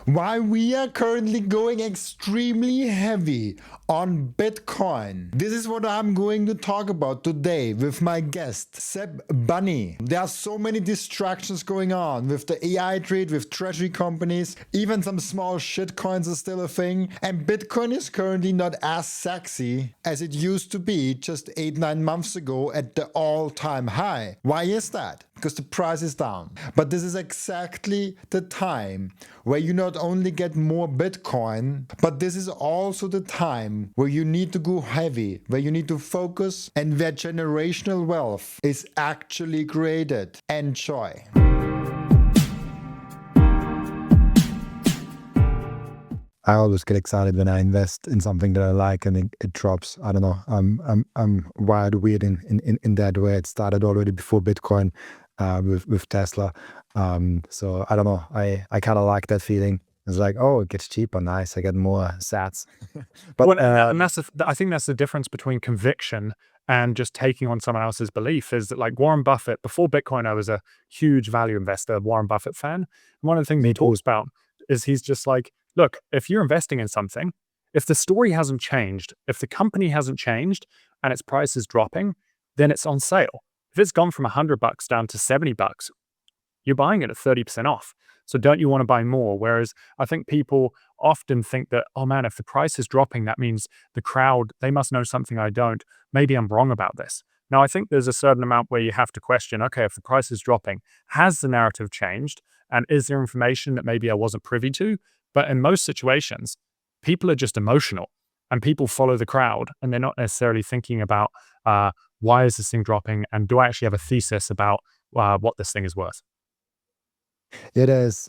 Why we are currently going extremely heavy on Bitcoin. This is what I'm going to talk about today with my guest, Seb Bunney. There are so many distractions going on with the AI trade, with treasury companies, even some small shitcoins are still a thing. And Bitcoin is currently not as sexy as it used to be just 8-9 months ago at the all-time high. Why is that? Because the price is down. But this is exactly the time where you not only get more Bitcoin, but this is also the time where you need to go heavy, where you need to focus, and where generational wealth is actually created. Enjoy. I always get excited when I invest in something that I like and it drops. I don't know. I'm wired weird in that way. It started already before Bitcoin with Tesla. So I don't know. I kind of like that feeling. It's like, oh, it gets cheaper. Nice. I get more sats. But and I think that's the difference between conviction and just taking on someone else's belief. Is that like Warren Buffett, before Bitcoin, I was a huge value investor, Warren Buffett fan. And one of the things he talks about is he's just like, look, if you're investing in something, if the story hasn't changed, if the company hasn't changed and its price is dropping, then it's on sale. If it's gone from $100 down to $70, you're buying it at 30% off. So don't you want to buy more? Whereas I think people often think that, oh man, if the price is dropping, that means the crowd, they must know something I don't. Maybe I'm wrong about this. Now, I think there's a certain amount where you have to question, okay, if the price is dropping, has the narrative changed? And is there information that maybe I wasn't privy to? But in most situations, people are just emotional and people follow the crowd and they're not necessarily thinking about why is this thing dropping and do I actually have a thesis about what this thing is worth? It is,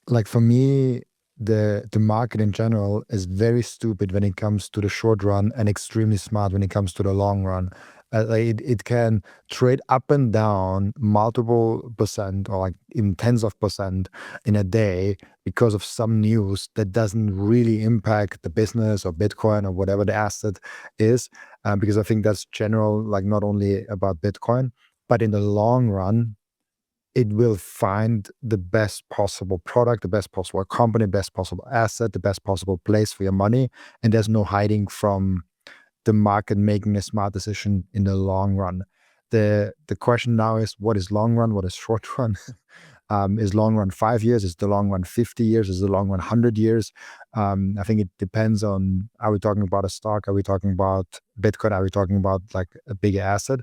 like, for me, the market in general is very stupid when it comes to the short run and extremely smart when it comes to the long run. It can trade up and down multiple percent or like even tens of percent in a day because of some news that doesn't really impact the business or Bitcoin or whatever the asset is. Because I think that's general, like not only about Bitcoin, but in the long run, it will find the best possible product, the best possible company, best possible asset, the best possible place for your money. And there's no hiding from the market making a smart decision in the long run. The question now is, what is long run? What is short run? Is long run 5 years? Is the long run 50 years? Is the long run 100 years? I think it depends on, are we talking about a stock? Are we talking about Bitcoin? Are we talking about like a bigger asset?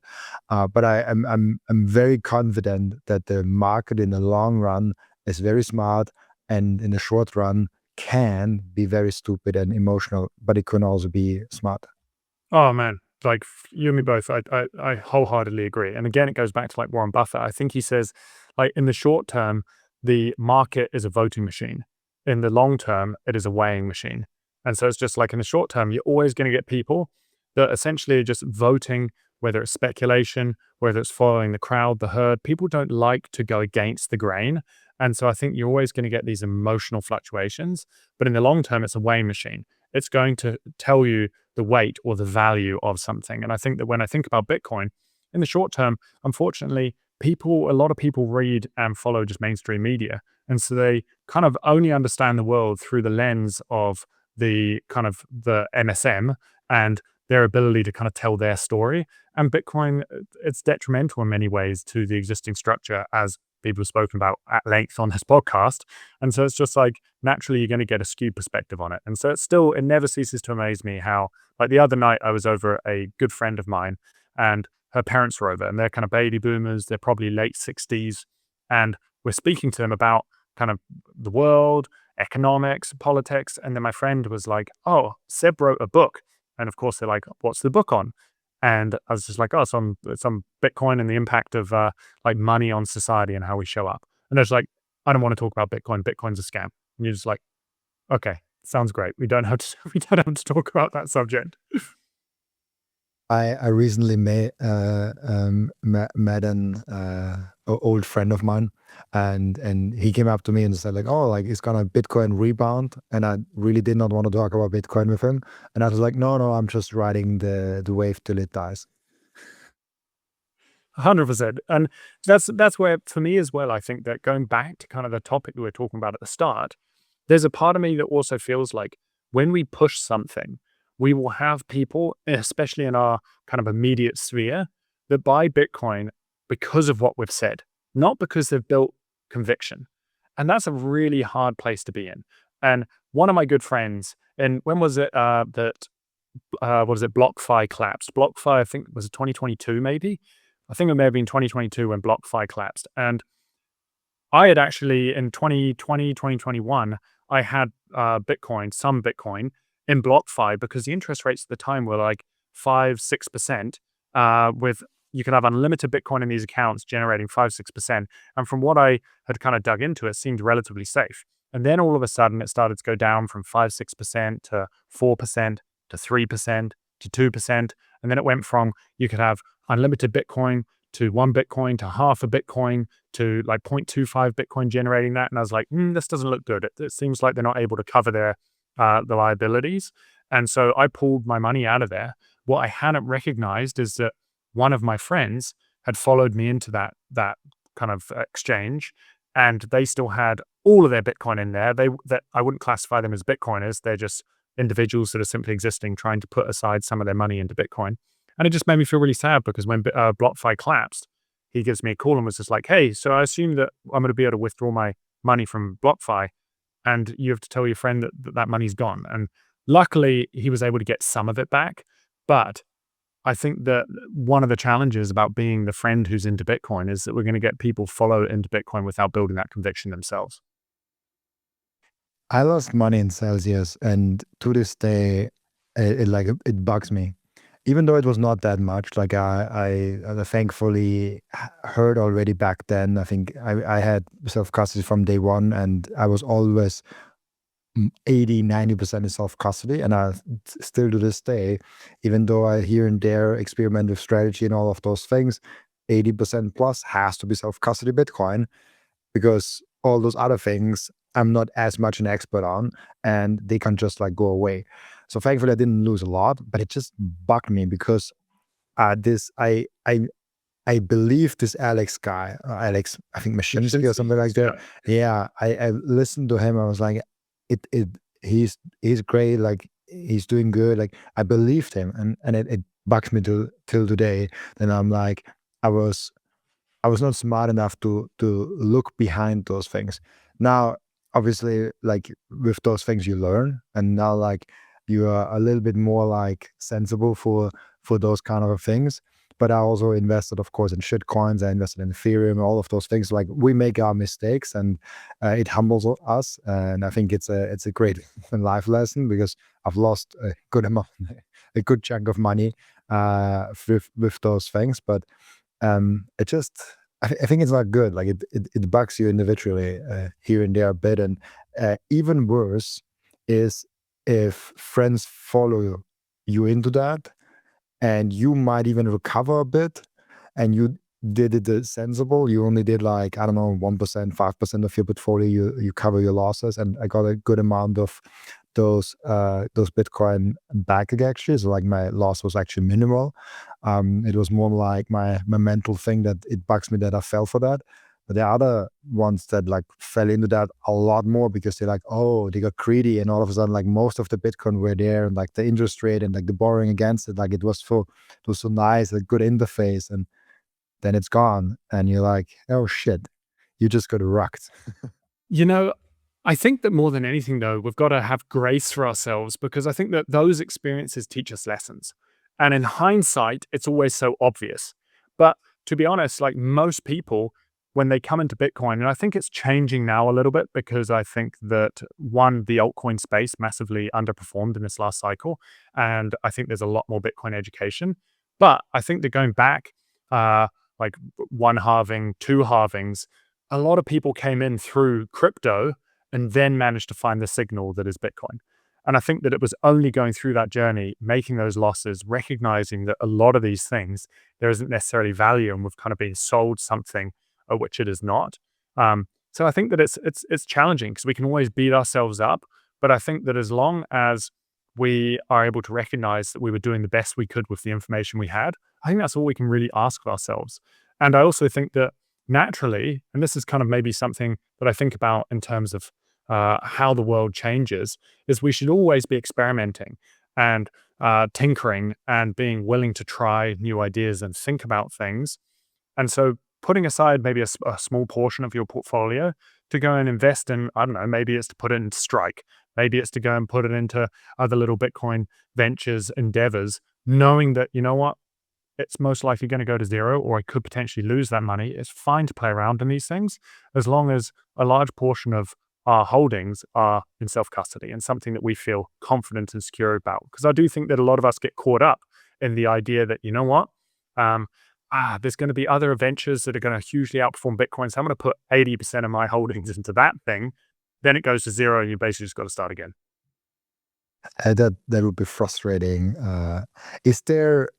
But I'm very confident that the market in the long run is very smart, and in the short run can be very stupid and emotional, but it can also be smart. Oh man, like you and me both. I wholeheartedly agree. And again, it goes back to like Warren Buffett. I think he says, like in the short term, the market is a voting machine. In the long term, it is a weighing machine. And so it's just like in the short term, you're always going to get people that essentially are just voting, whether it's speculation, whether it's following the crowd, the herd. People don't like to go against the grain. And so I think you're always going to get these emotional fluctuations. But in the long term, it's a weighing machine. It's going to tell you the weight or the value of something. And I think that when I think about Bitcoin, in the short term, unfortunately, a lot of people read and follow just mainstream media. And so they kind of only understand the world through the lens of the kind of the MSM and their ability to kind of tell their story. And Bitcoin, it's detrimental in many ways to the existing structure, as people have spoken about at length on this podcast. And so it's just like, naturally, you're going to get a skewed perspective on it. And so it never ceases to amaze me how, like the other night, I was over at a good friend of mine and her parents were over and they're kind of baby boomers. They're probably late 60s. And we're speaking to them about kind of the world, economics, politics. And then my friend was like, oh, Seb wrote a book. And of course, they're like, what's the book on? And I was just like, oh, some Bitcoin and the impact of like money on society and how we show up. And there's like, I don't want to talk about Bitcoin. Bitcoin's a scam. And you're just like, okay, sounds great. We don't have to we don't have to talk about that subject. I recently met an old friend of mine, and he came up to me and said like, oh, like it's gonna Bitcoin rebound, and I really did not want to talk about Bitcoin with him, and I was like, no, I'm just riding the wave till it dies. 100%. And that's where, for me as well, I think that going back to kind of the topic we were talking about at the start, there's a part of me that also feels like when we push something, we will have people, especially in our kind of immediate sphere, that buy Bitcoin because of what we've said, not because they've built conviction. And that's a really hard place to be in. And one of my good friends, and when was it what is it, BlockFi collapsed? BlockFi, I think, was it 2022 maybe? I think it may have been 2022 when BlockFi collapsed. And I had actually in 2020, 2021, I had Bitcoin, some Bitcoin in BlockFi because the interest rates at the time were like 5, 6%. With you could have unlimited Bitcoin in these accounts generating 5, 6%. And from what I had kind of dug into, it seemed relatively safe. And then all of a sudden it started to go down from 5, 6% to 4% to 3% to 2%. And then it went from you could have unlimited Bitcoin to 1 Bitcoin to half a Bitcoin to like 0.25 Bitcoin generating that. And I was like, this doesn't look good. It seems like they're not able to cover the liabilities. And so I pulled my money out of there. What I hadn't recognized is that one of my friends had followed me into that kind of exchange, and they still had all of their Bitcoin in there. That I wouldn't classify them as Bitcoiners. They're just individuals that are simply existing, trying to put aside some of their money into Bitcoin. And it just made me feel really sad because when BlockFi collapsed, he gives me a call and was just like, "Hey, so I assume that I'm going to be able to withdraw my money from BlockFi, and you have to tell your friend that money's gone." And luckily, he was able to get some of it back. But I think that one of the challenges about being the friend who's into Bitcoin is that we're going to get people follow into Bitcoin without building that conviction themselves. I lost money in Celsius, and to this day, it bugs me. Even though it was not that much, like I thankfully heard already back then. I think I had self-custody from day one, and I was always 80, 90% in self-custody. And I still to this day, even though I here and there experiment with strategy and all of those things, 80% plus has to be self-custody Bitcoin, because all those other things I'm not as much an expert on, and they can just like go away. So thankfully I didn't lose a lot, but it just bugged me because this I believe this Alex guy, Alex, I think Mashinsky or something like that. Yeah, I listened to him. I was like, it he's great. Like he's doing good. Like I believed him, and it bugs me till today. Then I'm like, I was I was not smart enough to look behind those things. Now, obviously, like with those things you learn, and now like you are a little bit more like sensible for those kind of things. But I also invested, of course, in shit coins. I invested in Ethereum, all of those things. Like we make our mistakes, and it humbles us. And I think it's a great life lesson because I've lost a good amount, a good chunk of money with those things. But it just I think it's not good. Like it bugs you individually here and there a bit, and even worse is if friends follow you into that, and you might even recover a bit, and you did it sensible. You only did like I don't know 1%, 5% of your portfolio. You cover your losses, and I got a good amount of those Bitcoin back actually. So like my loss was actually minimal. It was more like my mental thing that it bugs me that I fell for that. But there are other ones that like fell into that a lot more because they're like, oh, they got greedy, and all of a sudden, like most of the Bitcoin were there, and like the interest rate and like the borrowing against it, like it was so nice, a good interface, and then it's gone, and you're like, oh shit, you just got rocked. You know, I think that more than anything, though, we've got to have grace for ourselves because I think that those experiences teach us lessons. And in hindsight, it's always so obvious. But to be honest, like most people, when they come into Bitcoin, and I think it's changing now a little bit because I think that one, the altcoin space massively underperformed in this last cycle. And I think there's a lot more Bitcoin education. But I think that going back, like one halving, two halvings, a lot of people came in through crypto and then managed to find the signal that is Bitcoin. And I think that it was only going through that journey, making those losses, recognizing that a lot of these things, there isn't necessarily value, and we've kind of been sold something which it is not. So I think that it's challenging because we can always beat ourselves up, but I think that as long as we are able to recognize that we were doing the best we could with the information we had, I think that's all we can really ask of ourselves. And I also think that naturally, and this is kind of maybe something that I think about in terms of how the world changes, is we should always be experimenting and tinkering and being willing to try new ideas and think about things. And so putting aside maybe a small portion of your portfolio to go and invest in, I don't know, maybe it's to put it into Strike, maybe it's to go and put it into other little Bitcoin ventures endeavors, knowing that, you know what, it's most likely going to go to zero, or I could potentially lose that money. It's fine to play around in these things as long as a large portion of our holdings are in self-custody and something that we feel confident and secure about. Because I do think that a lot of us get caught up in the idea that, you know what, there's going to be other ventures that are going to hugely outperform Bitcoin. So I'm going to put 80% of my holdings into that thing. Then it goes to zero and you basically just got to start again. That would be frustrating. Is there,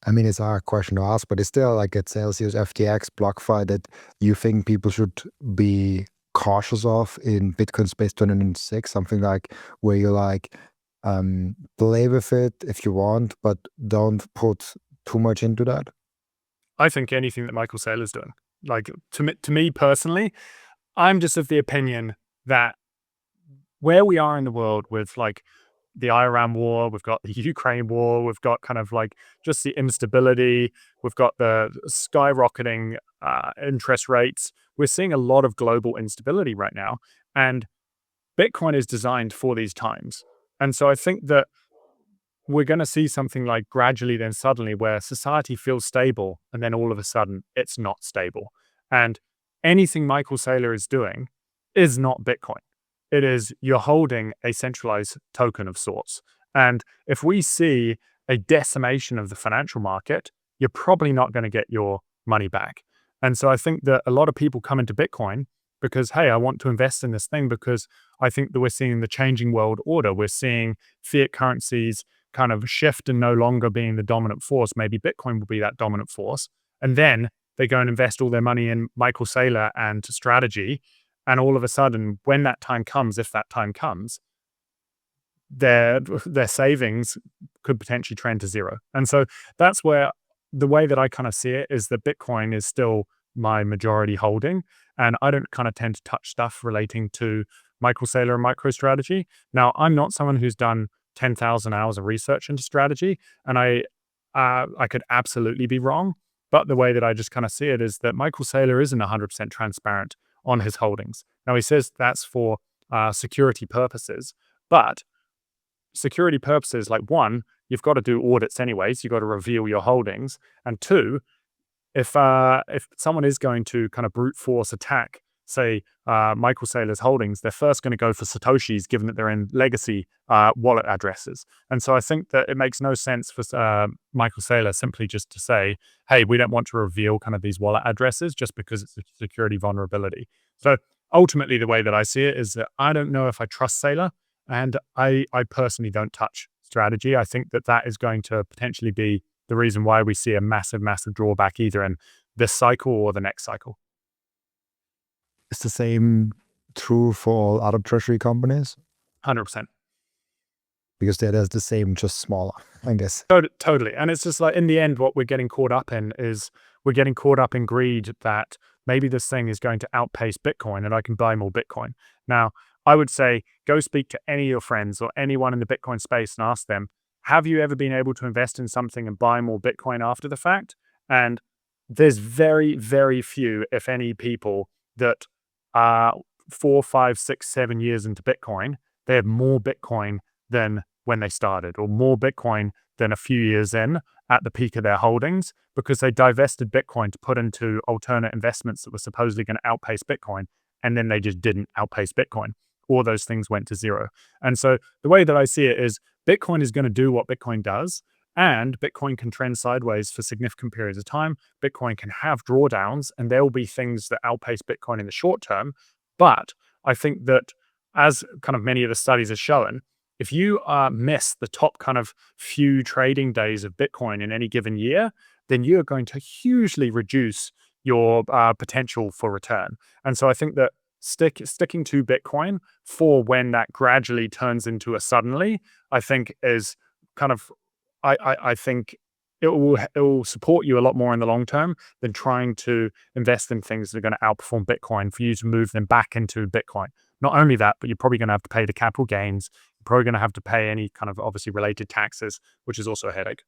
I mean, it's a hard question to ask, but is there like at Celsius, FTX, BlockFi that you think people should be cautious of in Bitcoin Space 2006? Something like where you like play with it if you want, but don't put too much into that? I think anything that Michael Saylor is doing, like to me personally, I'm just of the opinion that where we are in the world with like the Iran war, we've got the Ukraine war, we've got kind of like just the instability, we've got the skyrocketing interest rates. We're seeing a lot of global instability right now. And Bitcoin is designed for these times. And so I think that we're going to see something like gradually, then suddenly, where society feels stable, and then all of a sudden it's not stable. And anything Michael Saylor is doing is not Bitcoin. It is you're holding a centralized token of sorts. And if we see a decimation of the financial market, you're probably not going to get your money back. And so I think that a lot of people come into Bitcoin because, hey, I want to invest in this thing because I think that we're seeing the changing world order. We're seeing fiat currencies kind of shift and no longer being the dominant force. Maybe Bitcoin will be that dominant force. And then they go and invest all their money in Michael Saylor and strategy. And all of a sudden, when that time comes, if that time comes, their savings could potentially trend to zero. And so that's where the way that I kind of see it is that Bitcoin is still my majority holding. And I don't kind of tend to touch stuff relating to Michael Saylor and MicroStrategy. Now, I'm not someone who's done 10,000 hours of research into strategy, and I could absolutely be wrong. But the way that I just kind of see it is that Michael Saylor isn't 100% transparent on his holdings. Now, he says that's for security purposes, but security purposes, like one, you've got to do audits anyways. You've got to reveal your holdings, and two, if someone is going to kind of brute force attack, say, Michael Saylor's holdings, they're first going to go for Satoshis, given that they're in legacy wallet addresses. And so I think that it makes no sense for Michael Saylor simply just to say, hey, we don't want to reveal kind of these wallet addresses just because it's a security vulnerability. So ultimately, the way that I see it is that I don't know if I trust Saylor, and I personally don't touch strategy. I think that that is going to potentially be the reason why we see a massive, massive drawback either in this cycle or the next cycle. Is the same true for all other treasury companies? 100%. Because there's the same, just smaller, I guess. Totally. And it's just like in the end, what we're getting caught up in is we're getting caught up in greed that maybe this thing is going to outpace Bitcoin and I can buy more Bitcoin. Now, I would say go speak to any of your friends or anyone in the Bitcoin space and ask them, have you ever been able to invest in something and buy more Bitcoin after the fact? And there's very, very few, if any, people that are 4, 5, 6, 7 years into Bitcoin, they have more Bitcoin than when they started, or more Bitcoin than a few years in at the peak of their holdings, because they divested Bitcoin to put into alternate investments that were supposedly going to outpace Bitcoin, and then they just didn't outpace Bitcoin. All those things went to zero. And so the way that I see it is Bitcoin is going to do what Bitcoin does, and Bitcoin can trend sideways for significant periods of time. Bitcoin can have drawdowns, and there will be things that outpace Bitcoin in the short term. But I think that, as kind of many of the studies have shown, if you miss the top kind of few trading days of Bitcoin in any given year, then you're going to hugely reduce your potential for return. And so I think that sticking to Bitcoin for when that gradually turns into a suddenly, I think is kind of, I think it will support you a lot more in the long term than trying to invest in things that are going to outperform Bitcoin for you to move them back into Bitcoin. Not only that, but you're probably going to have to pay the capital gains. You're probably going to have to pay any kind of obviously related taxes, which is also a headache.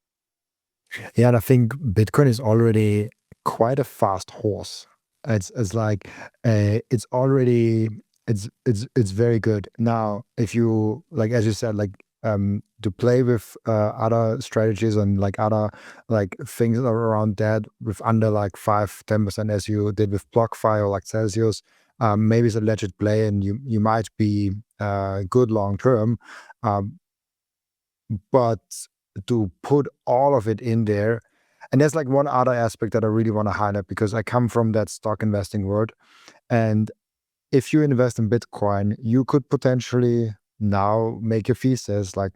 Yeah, and I think Bitcoin is already quite a fast horse. It's like it's already it's very good. Now, if you like, as you said, like to play with other strategies and like other like things around that with under like 5-10% as you did with BlockFi or like Celsius, maybe it's a legit play and you might be good long term. Um, but to put all of it in there, and there's like one other aspect that I really want to highlight because I come from that stock investing world. And if you invest in Bitcoin, you could potentially now make a thesis, like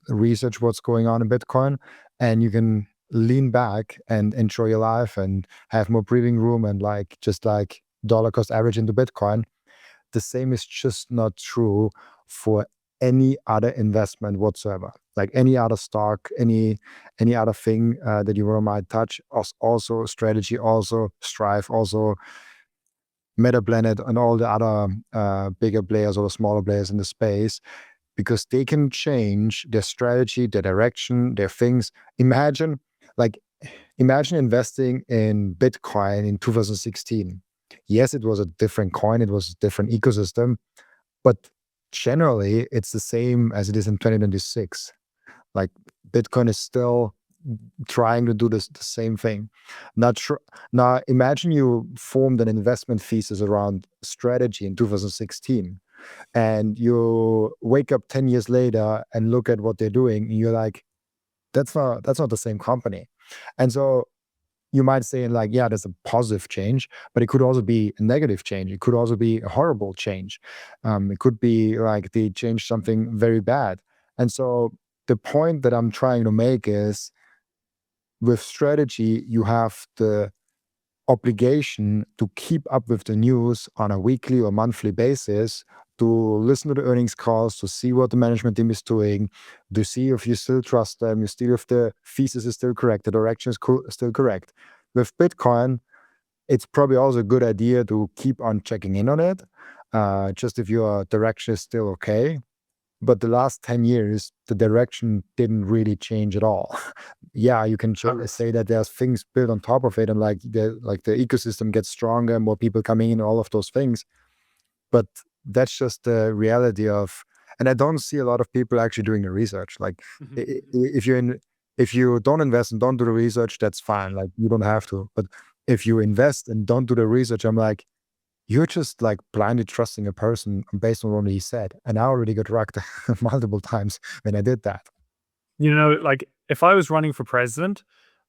research what's going on in Bitcoin, and you can lean back and enjoy your life and have more breathing room and like just like dollar cost average into Bitcoin. The same is just not true for any other investment whatsoever. Like any other stock, any other thing that you might touch, also strategy, also Strive, also Meta Planet, and all the other bigger players or smaller players in the space, because they can change their strategy, their direction, their things. Imagine, like, imagine investing in Bitcoin in 2016. Yes, it was a different coin, it was a different ecosystem, but generally it's the same as it is in 2026. Like Bitcoin is still trying to do the same thing. Not sure. Now imagine you formed an investment thesis around strategy in 2016 and you wake up 10 years later and look at what they're doing and you're like, that's not the same company. And so you might say like, yeah, there's a positive change, but it could also be a negative change. It could also be a horrible change. It could be like they changed something very bad. And so the point that I'm trying to make is with strategy, you have the obligation to keep up with the news on a weekly or monthly basis, to listen to the earnings calls, to see what the management team is doing, to see if you still trust them, you still if the thesis is still correct, the direction is still correct. With Bitcoin, it's probably also a good idea to keep on checking in on it, just if your direction is still okay. But the last 10 years, the direction didn't really change at all. Yeah, you can say that there's things built on top of it and like the ecosystem gets stronger, more people coming in, all of those things. But that's just the reality of, and I don't see a lot of people actually doing the research. Like if you don't invest and don't do the research, that's fine. Like you don't have to. But if you invest and don't do the research, I'm like, you're just like blindly trusting a person based on what he said. And I already got rugged multiple times when I did that. Like if I was running for president,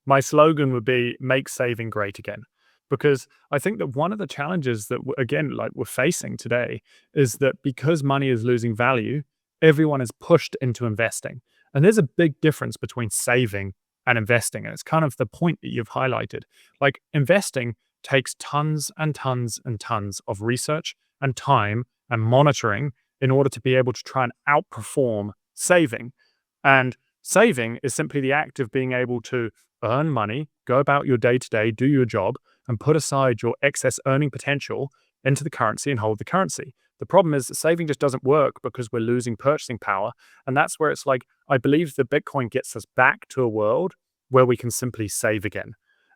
my slogan would be make saving great again. Because I think that one of the challenges that, again, like we're facing today is that because money is losing value, everyone is pushed into investing. And there's a big difference between saving and investing. And it's kind of the point that you've highlighted. Like investing takes tons and tons and tons of research and time and monitoring in order to be able to try and outperform saving. And saving is simply the act of being able to earn money, go about your day to day, do your job, and put aside your excess earning potential into the currency and hold the currency. The problem is that saving just doesn't work because we're losing purchasing power. And that's where it's like, I believe that Bitcoin gets us back to a world where we can simply save again.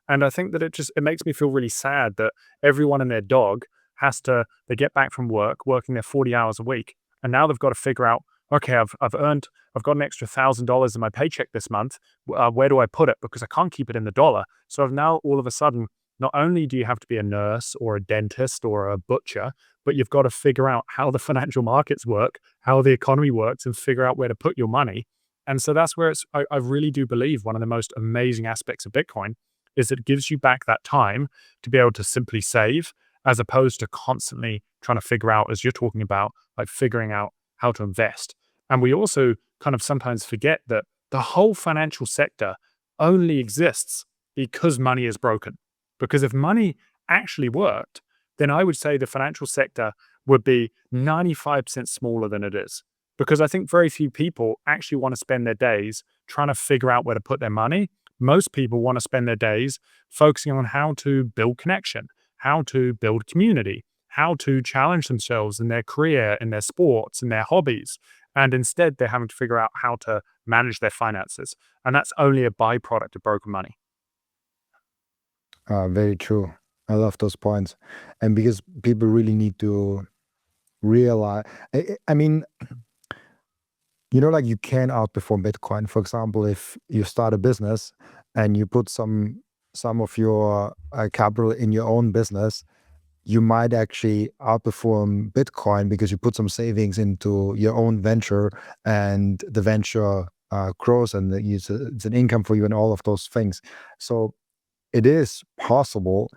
And I think that it makes me feel really sad that everyone and their dog they get back from work, working their 40 hours a week, and now they've got to figure out, okay, I've got an extra $1,000 in my paycheck this month. Where do I put it? Because I can't keep it in the dollar. So I've now all of a sudden, not only do you have to be a nurse or a dentist or a butcher, but you've got to figure out how the financial markets work, how the economy works, and figure out where to put your money. And so that's where I really do believe one of the most amazing aspects of Bitcoin is it gives you back that time to be able to simply save, as opposed to constantly trying to figure out, as you're talking about, like figuring out how to invest. And we also kind of sometimes forget that the whole financial sector only exists because money is broken. Because if money actually worked, then I would say the financial sector would be 95% smaller than it is. Because I think very few people actually want to spend their days trying to figure out where to put their money. Most people want to spend their days focusing on how to build connection, how to build community, how to challenge themselves in their career, in their sports, in their hobbies. And instead, they're having to figure out how to manage their finances. And that's only a byproduct of broken money. Very true. I love those points. And because people really need to realize, I mean, like you can outperform Bitcoin. For example, if you start a business and you put some of your capital in your own business, you might actually outperform Bitcoin because you put some savings into your own venture, and the venture grows, and it's an income for you and all of those things. So it is possible,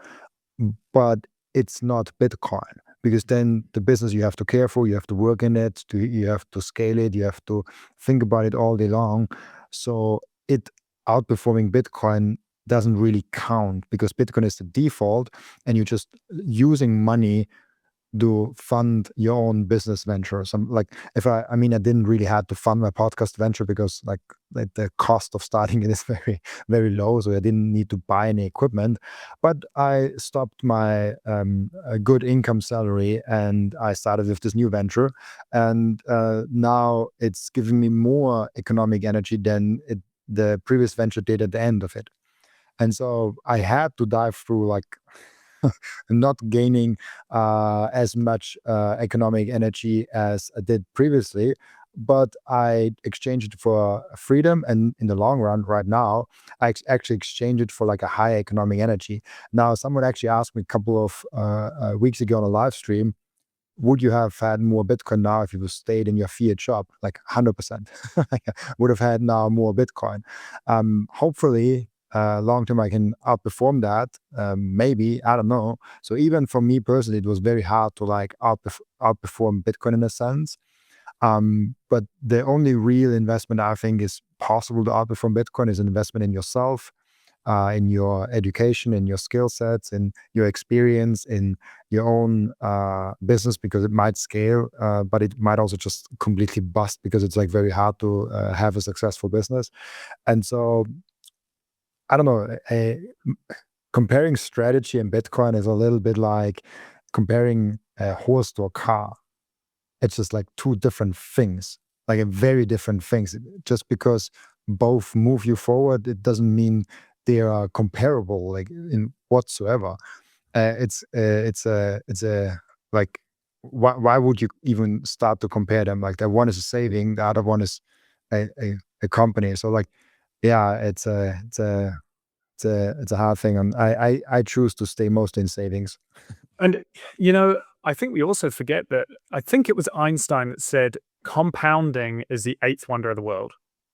but it's not Bitcoin, because then the business you have to care for, you have to work in it, you have to scale it, you have to think about it all day long. So it outperforming Bitcoin doesn't really count, because Bitcoin is the default, and you're just using money to fund your own business venture. Some like, if I mean, I didn't really had to fund my podcast venture because like the cost of starting it is very, very low. So I didn't need to buy any equipment, but I stopped my a good income salary, and I started with this new venture. And now it's giving me more economic energy than the previous venture did at the end of it. And so I had to dive through like not gaining as much economic energy as I did previously, but I exchanged it for freedom. And in the long run, right now, actually exchange it for like a high economic energy. Now, someone actually asked me a couple of weeks ago on a live stream, would you have had more Bitcoin now if you stayed in your fiat shop? Like 100%. Would have had now more Bitcoin. Hopefully, long term, I can outperform that. Maybe, I don't know. So even for me personally, it was very hard to like outperform Bitcoin in a sense. But the only real investment I think is possible to outperform Bitcoin is an investment in yourself, in your education, in your skill sets, in your experience, in your own business, because it might scale, but it might also just completely bust, because it's like very hard to have a successful business. And so, I don't know, comparing strategy and Bitcoin is a little bit like comparing a horse to a car. It's just like two different things, like a very different things. Just because both move you forward, it doesn't mean they are comparable, like in whatsoever. It's a like, why would you even start to compare them? Like, the one is a saving, the other one is a company. So like, yeah, it's a hard thing, and I choose to stay mostly in savings. And, I think we also forget that I think it was Einstein that said compounding is the eighth wonder of the world.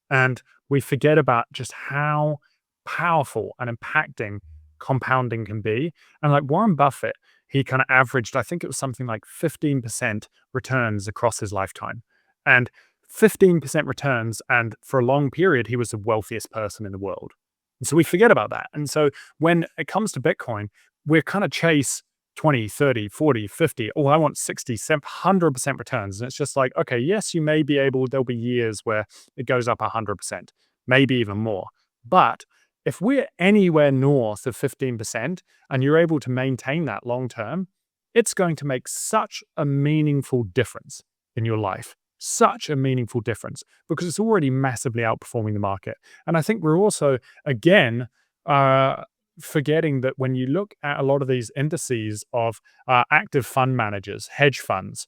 And we forget about just how powerful and impacting compounding can be. And like Warren Buffett, he kind of averaged, I think it was something like 15% returns across his lifetime. And 15% returns. And for a long period, he was the wealthiest person in the world. And so we forget about that. And so when it comes to Bitcoin, we're kind of chase 20, 30, 40, 50. Oh, I want 60, 100% returns. And it's just like, okay, yes, you may be able, there'll be years where it goes up 100%, maybe even more. But if we're anywhere north of 15% and you're able to maintain that long term, it's going to make such a meaningful difference in your life. Such a meaningful difference because it's already massively outperforming the market. And I think we're also, again, forgetting that when you look at a lot of these indices of active fund managers, hedge funds,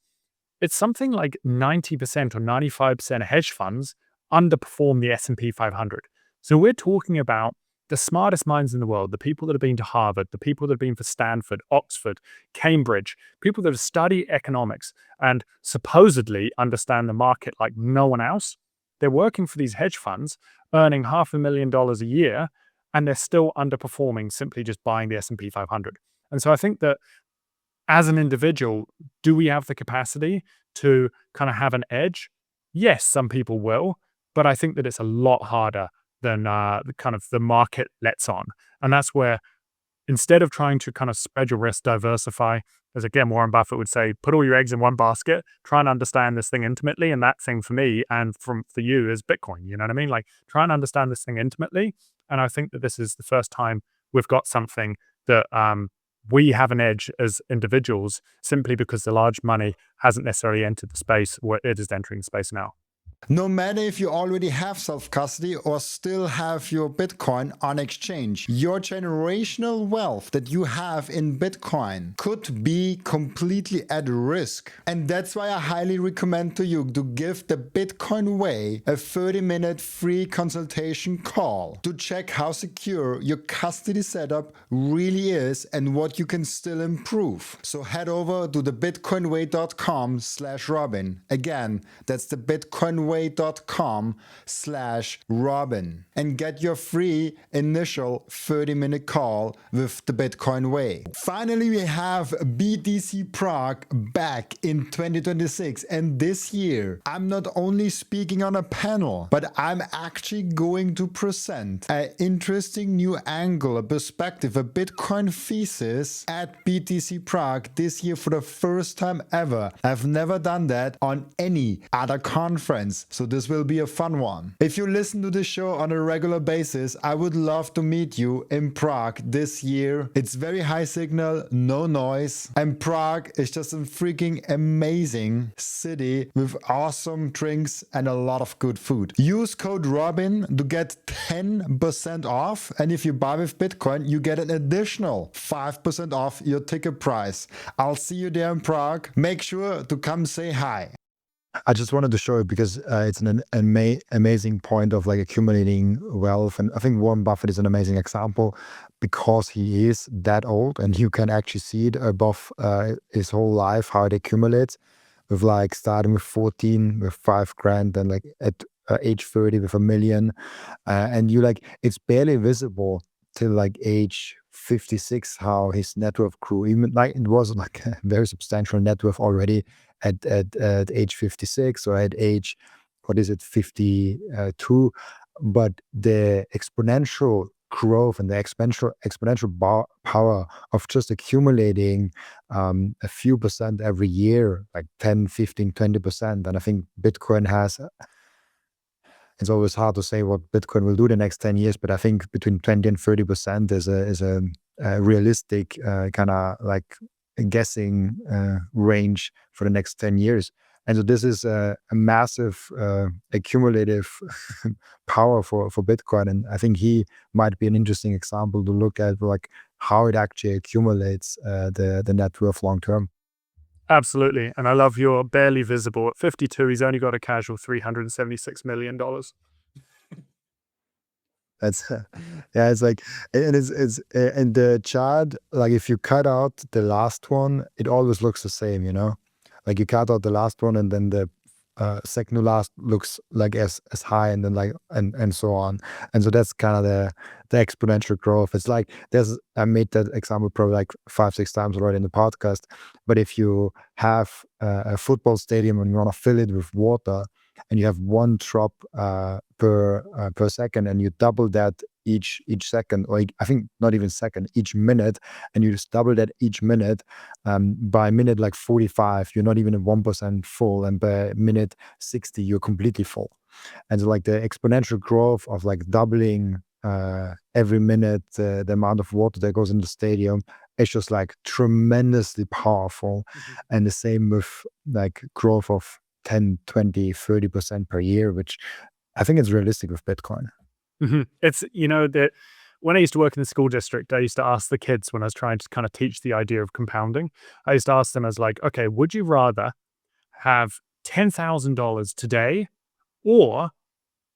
it's something like 90% or 95% of hedge funds underperform the S&P 500. So we're talking about the smartest minds in the world, the people that have been to Harvard, the people that have been for Stanford, Oxford, Cambridge, people that have studied economics and supposedly understand the market like no one else. They're working for these hedge funds, earning $500,000 a year, and they're still underperforming simply just buying the S&P 500. And so I think that as an individual, do we have the capacity to kind of have an edge? Yes, some people will, but I think that it's a lot harder than the kind of the market lets on. And that's where instead of trying to kind of spread your risk, diversify, as again, Warren Buffett would say, put all your eggs in one basket, try and understand this thing intimately. And that thing for me and for you is Bitcoin. You know what I mean? Like try and understand this thing intimately. And I think that this is the first time we've got something that we have an edge as individuals simply because the large money hasn't necessarily entered the space where it is entering the space now. No matter if you already have self-custody or still have your Bitcoin on exchange, your generational wealth that you have in Bitcoin could be completely at risk. And that's why I highly recommend to you to give the Bitcoin Way a 30-minute free consultation call to check how secure your custody setup really is and what you can still improve. So head over to thebitcoinway.com/Robin. Again, that's the bitcoinway.com/Robin and get your free initial 30-minute call with the Bitcoin Way. Finally, we have BTC Prague back in 2026, and this year I'm not only speaking on a panel, but I'm actually going to present an interesting new angle, a perspective, a Bitcoin thesis at BTC Prague this year for the first time ever. I've never done that on any other conference, so this will be a fun one. If you listen to this show on a regular basis, I would love to meet you in Prague this year. It's very high signal, no noise, and Prague is just a freaking amazing city with awesome drinks and a lot of good food. Use code ROBIN to get 10% off, and if you buy with Bitcoin, you get an additional 5% off your ticket price. I'll see you there in Prague. Make sure to come say hi. I just wanted to show it because it's an amazing point of like accumulating wealth. And I think Warren Buffett is an amazing example because he is that old and you can actually see it above his whole life, how it accumulates with like starting with 14, with 5 grand, and like at age 30 with 1 million. And you like, it's barely visible till like age 56 how his net worth grew. Even like it was like a very substantial net worth already at age 56 or at age, what is it, 52. But the exponential growth and the exponential power of just accumulating a few percent every year, like 10, 15, 20%. And I think Bitcoin has, it's always hard to say what Bitcoin will do the next 10 years, but I think between 20 and 30% is a realistic kind of like guessing range for the next 10 years. And so this is a massive accumulative power for Bitcoin. And I think he might be an interesting example to look at, like how it actually accumulates the net worth long term. Absolutely. And I love your barely visible. At 52, he's only got a casual $376 million. That's yeah, it's like, and it's in the chart, like if you cut out the last one, it always looks the same, you know? Like you cut out the last one and then the second to last looks like as high, and then like and so on. And so that's kind of the exponential growth. It's like I made that example probably like 5-6 times already in the podcast. But if you have a football stadium and you want to fill it with water, and you have 1 drop per second, and you double that each second, or I think not even second, each minute, and you just double that each minute, by minute like 45, you're not even at 1% full, and by minute 60, you're completely full. And so like the exponential growth of like doubling every minute the amount of water that goes in the stadium, it's just like tremendously powerful. And the same with like growth of 10, 20, 30% per year, which I think is realistic with Bitcoin. It's, that when I used to work in the school district, I used to ask the kids when I was trying to kind of teach the idea of compounding, I used to ask them as like, okay, would you rather have $10,000 today, or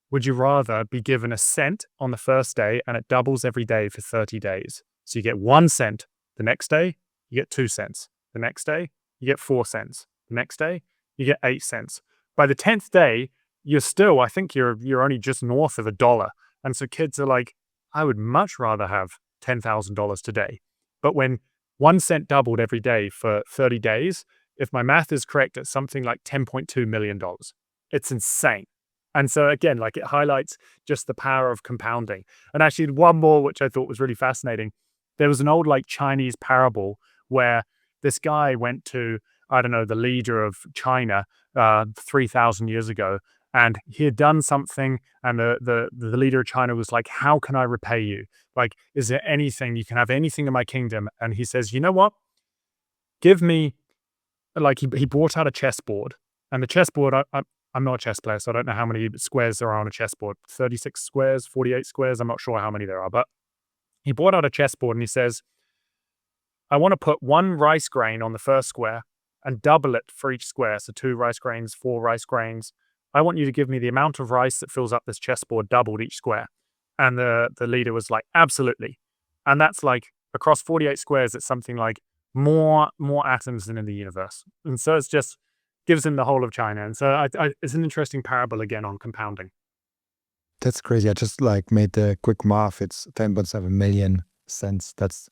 would you rather be given a cent on the first day and it doubles every day for 30 days? So you get 1 cent. The next day, you get 2 cents. The next day, you get 4 cents. The next day, you get 8 cents. By the 10th day, I think you're only just north of $1. And so kids are like, I would much rather have $10,000 today. But when 1 cent doubled every day for 30 days, if my math is correct, it's something like $10.2 million. It's insane. And so again, like it highlights just the power of compounding. And actually one more, which I thought was really fascinating. There was an old like Chinese parable where this guy went to, I don't know, the leader of China 3,000 years ago, and he had done something, and the leader of China was like, "How can I repay you? Like, is there anything you can have anything in my kingdom?" And he says, "You know what? Give me," like he brought out a chessboard, and the chessboard. I'm not a chess player, so I don't know how many squares there are on a chessboard. 36 squares, 48 squares. I'm not sure how many there are, but he brought out a chessboard and he says, "I want to put one rice grain on the first square and double it for each square. So 2 rice grains, 4 rice grains. I want you to give me the amount of rice that fills up this chessboard doubled each square." And the leader was like, "Absolutely." And that's like across 48 squares, it's something like more atoms than in the universe. And so it's just gives him the whole of China. And so it's an interesting parable again on compounding. That's crazy. I just like made the quick math. It's 10.7 million cents. That's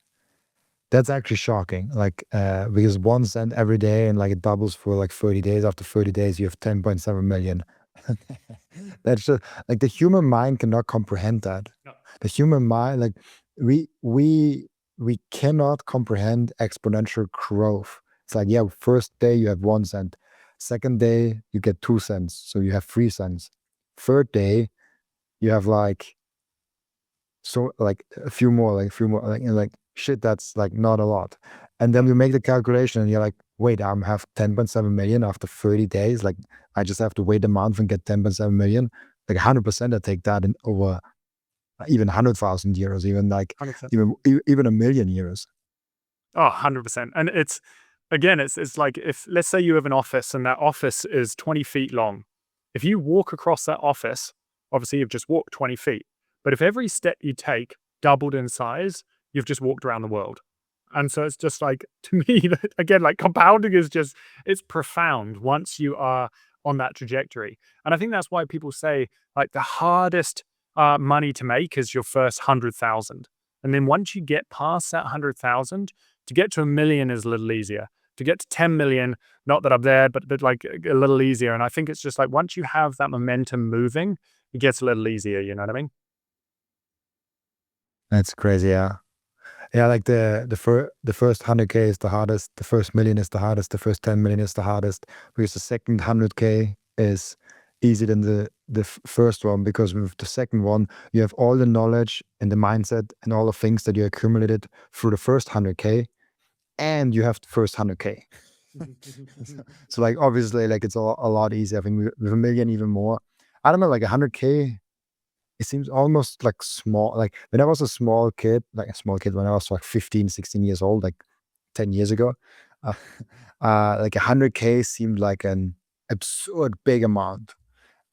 actually shocking. Like, because 1 cent every day and like it doubles for like 30 days. After 30 days, you have 10.7 million. That's just like the human mind cannot comprehend that. No. The human mind, like we we we cannot comprehend exponential growth. It's like, yeah, first day you have 1 cent, second day you get 2 cents, so you have 3 cents. Third day you have like so like a few more, like, like shit, that's like not a lot. And then you make the calculation and you're like, wait, I'm have 10.7 million after 30 days. Like I just have to wait a month and get 10.7 million. Like 100% I take that in over even 100,000 euros, even like 100%. even a million euros. Oh, 100%. And it's again, it's like if let's say you have an office and that office is 20 feet long. If you walk across that office, obviously you've just walked 20 feet. But if every step you take doubled in size, you've just walked around the world. And so it's just like to me, again, like compounding is just it's profound once you are on that trajectory. And I think that's why people say like the hardest money to make is your first 100,000. And then once you get past that 100,000, to get to a million is a little easier. To get to 10 million, not that I'm there, but like a little easier. And I think it's just like once you have that momentum moving, it gets a little easier. You know what I mean? That's crazy. Yeah. Yeah, like the first 100K is the hardest, the first million is the hardest, the first 10 million is the hardest, because the second 100K is easier than the first one, because with the second one you have all the knowledge and the mindset and all the things that you accumulated through the first 100K, and you have the first 100K. So like obviously like it's a lot easier. I think with a million even more. I don't know, like 100K, it seems almost like small. Like when I was a small kid, like a small kid when I was like 15, 16 years old, like 10 years ago, uh, like 100K seemed like an absurd big amount.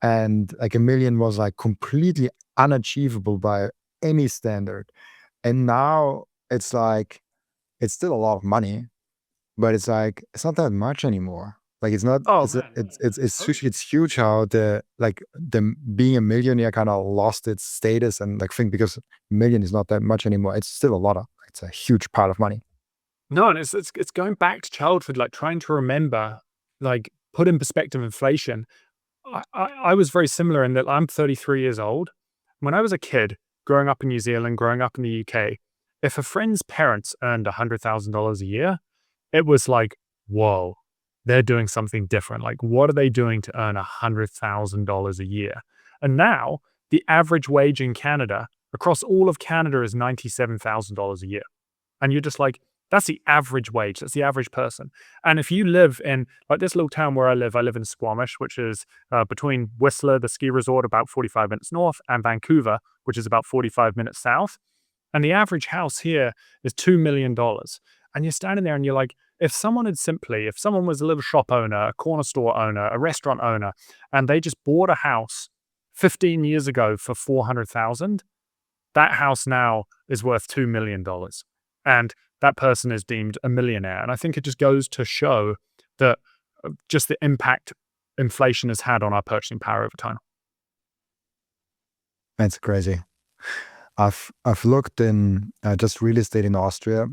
And like a million was like completely unachievable by any standard. And now it's like, it's still a lot of money, but it's like, it's not that much anymore. Like it's not, Oh man, it's huge how the being a millionaire kind of lost its status and like thing, because million is not that much anymore. It's still a lot of, it's a huge part of money. no, and it's going back to childhood, like trying to remember, like put in perspective inflation. I was very similar in that I'm 33 years old. When I was a kid, growing up in New Zealand, growing up in the UK, if a friend's parents earned $100,000 a year, it was like, whoa, they're doing something different. Like, what are they doing to earn $100,000 a year? And now the average wage in Canada, across all of Canada, is $97,000 a year. And you're just like, that's the average wage. That's the average person. And if you live in like this little town where I live in Squamish, which is between Whistler, the ski resort, about 45 minutes north, and Vancouver, which is about 45 minutes south. And the average house here is $2 million. And you're standing there and you're like, if someone if someone was a little shop owner, a corner store owner, a restaurant owner, and they just bought a house 15 years ago for 400,000, that house now is worth $2 million. And that person is deemed a millionaire. And I think it just goes to show that just the impact inflation has had on our purchasing power over time. That's crazy. I've looked in just real estate in Austria,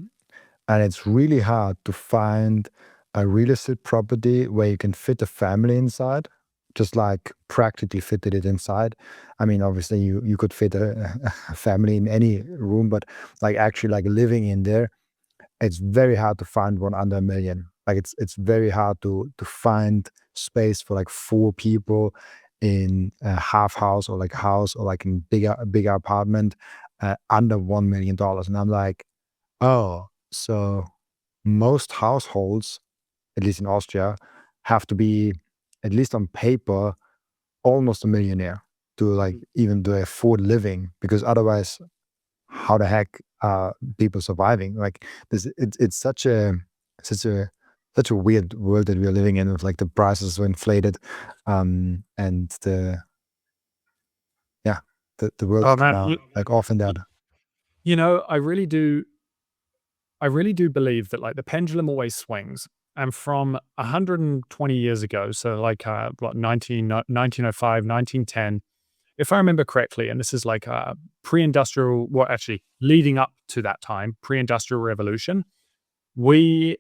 and it's really hard to find a real estate property where you can fit a family inside, just like practically fitted it inside. I mean, obviously you could fit a family in any room, but like actually like living in there, it's very hard to find one under a million. Like it's very hard to find space for like 4 people, in a half house or like house or like in a bigger apartment under $1 million. And I'm like, oh, so most households, at least in Austria, have to be, at least on paper, almost a millionaire to like even to afford living, because otherwise, how the heck are people surviving? Like this, it's such a such a weird world that we're living in, with like the prices are inflated, and yeah, the world's Oh kind man, of like off and down. you know, I really do believe that like the pendulum always swings. And from 120 years ago, so like what 1905, 1910, if I remember correctly, and this is like pre-industrial, well, actually leading up to that time, pre-industrial revolution, 90%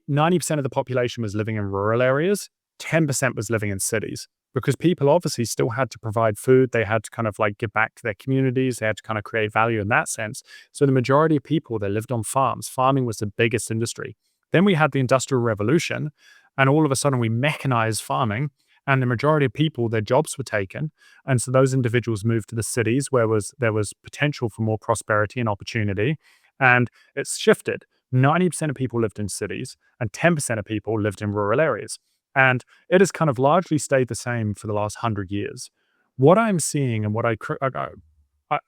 of the population was living in rural areas, 10% was living in cities, because people obviously still had to provide food. They had to kind of like give back to their communities. They had to kind of create value in that sense. So the majority of people, they lived on farms. Farming was the biggest industry. Then we had the Industrial Revolution, and all of a sudden we mechanized farming, and the majority of people, their jobs were taken. And so those individuals moved to the cities where there was potential for more prosperity and opportunity. And it's shifted. 90% of people lived in cities and 10% of people lived in rural areas. And it has kind of largely stayed the same for the last 100 years. What I'm seeing and what I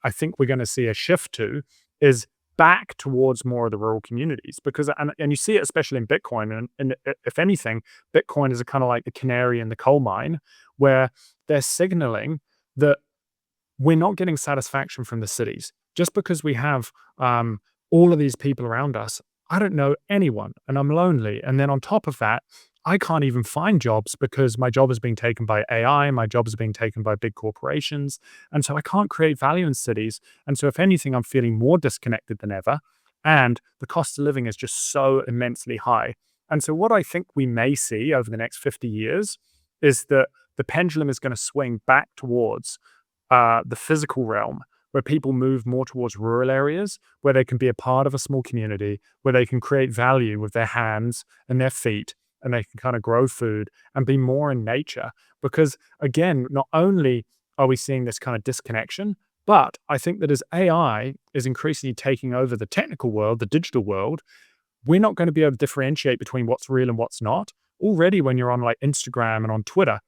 think we're going to see a shift to is back towards more of the rural communities, because and you see it especially in Bitcoin, and if anything, Bitcoin is a kind of like the canary in the coal mine, where they're signaling that we're not getting satisfaction from the cities. Just because we have all of these people around us, I don't know anyone and I'm lonely. And then on top of that, I can't even find jobs because my job is being taken by AI, my job is being taken by big corporations. And so I can't create value in cities. And so, if anything, I'm feeling more disconnected than ever. And the cost of living is just so immensely high. And so, what I think we may see over the next 50 years is that the pendulum is going to swing back towards the physical realm, where people move more towards rural areas, where they can be a part of a small community, where they can create value with their hands and their feet, and they can kind of grow food and be more in nature. Because again, not only are we seeing this kind of disconnection, but I think that as AI is increasingly taking over the technical world, the digital world, we're not going to be able to differentiate between what's real and what's not. Already, when you're on like Instagram and on Twitter,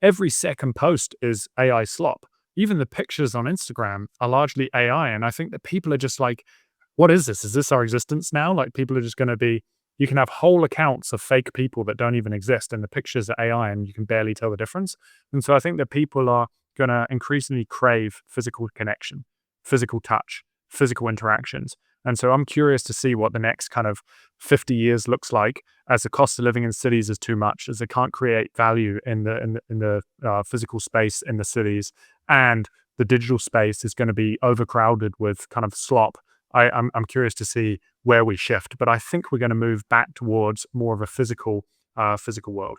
every second post is AI slop. Even the pictures on Instagram are largely AI. And I think that people are just like, what is this? Is this our existence now? Like people are just going to be, you can have whole accounts of fake people that don't even exist, and the pictures are AI and you can barely tell the difference. And so I think that people are going to increasingly crave physical connection, physical touch, physical interactions. And so I'm curious to see what the next kind of 50 years looks like, as the cost of living in cities is too much, as they can't create value in the physical space in the cities, and the digital space is going to be overcrowded with kind of slop. I'm curious to see where we shift, but I think we're going to move back towards more of a physical world.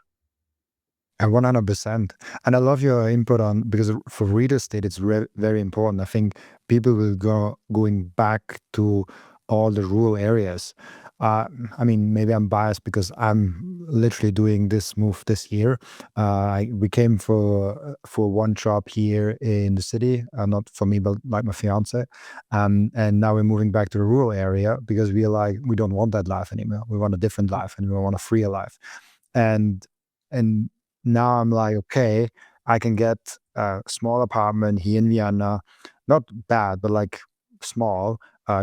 And 100%. And I love your input on, because for real estate, it's very important. I think people will going back to all the rural areas. I mean, maybe I'm biased because I'm literally doing this move this year. We came for one job here in the city, not for me, but like my fiance. And now we're moving back to the rural area because we are like, we don't want that life anymore. We want a different life, and we want a freer life. And and now I'm like, okay, I can get a small apartment here in Vienna, not bad, but like small,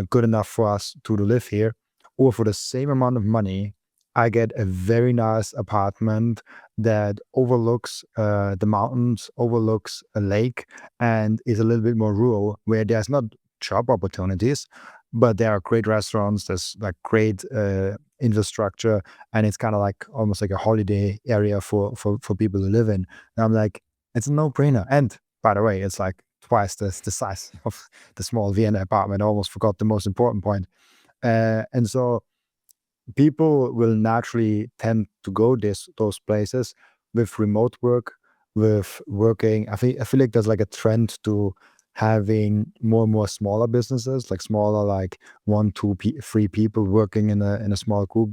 good enough for us to live here. Or for the same amount of money, I get a very nice apartment that overlooks the mountains, overlooks a lake, and is a little bit more rural, where there's not job opportunities, but there are great restaurants. There's like great infrastructure, and it's kind of like almost like a holiday area for people to live in. And I'm like, it's a no-brainer. And by the way, it's like twice the size of the small Vienna apartment. I almost forgot the most important point. And so people will naturally tend to go those places with remote work, with working. I feel like there's like a trend to having more and more smaller businesses, like smaller, like one, two, three people working in a small group,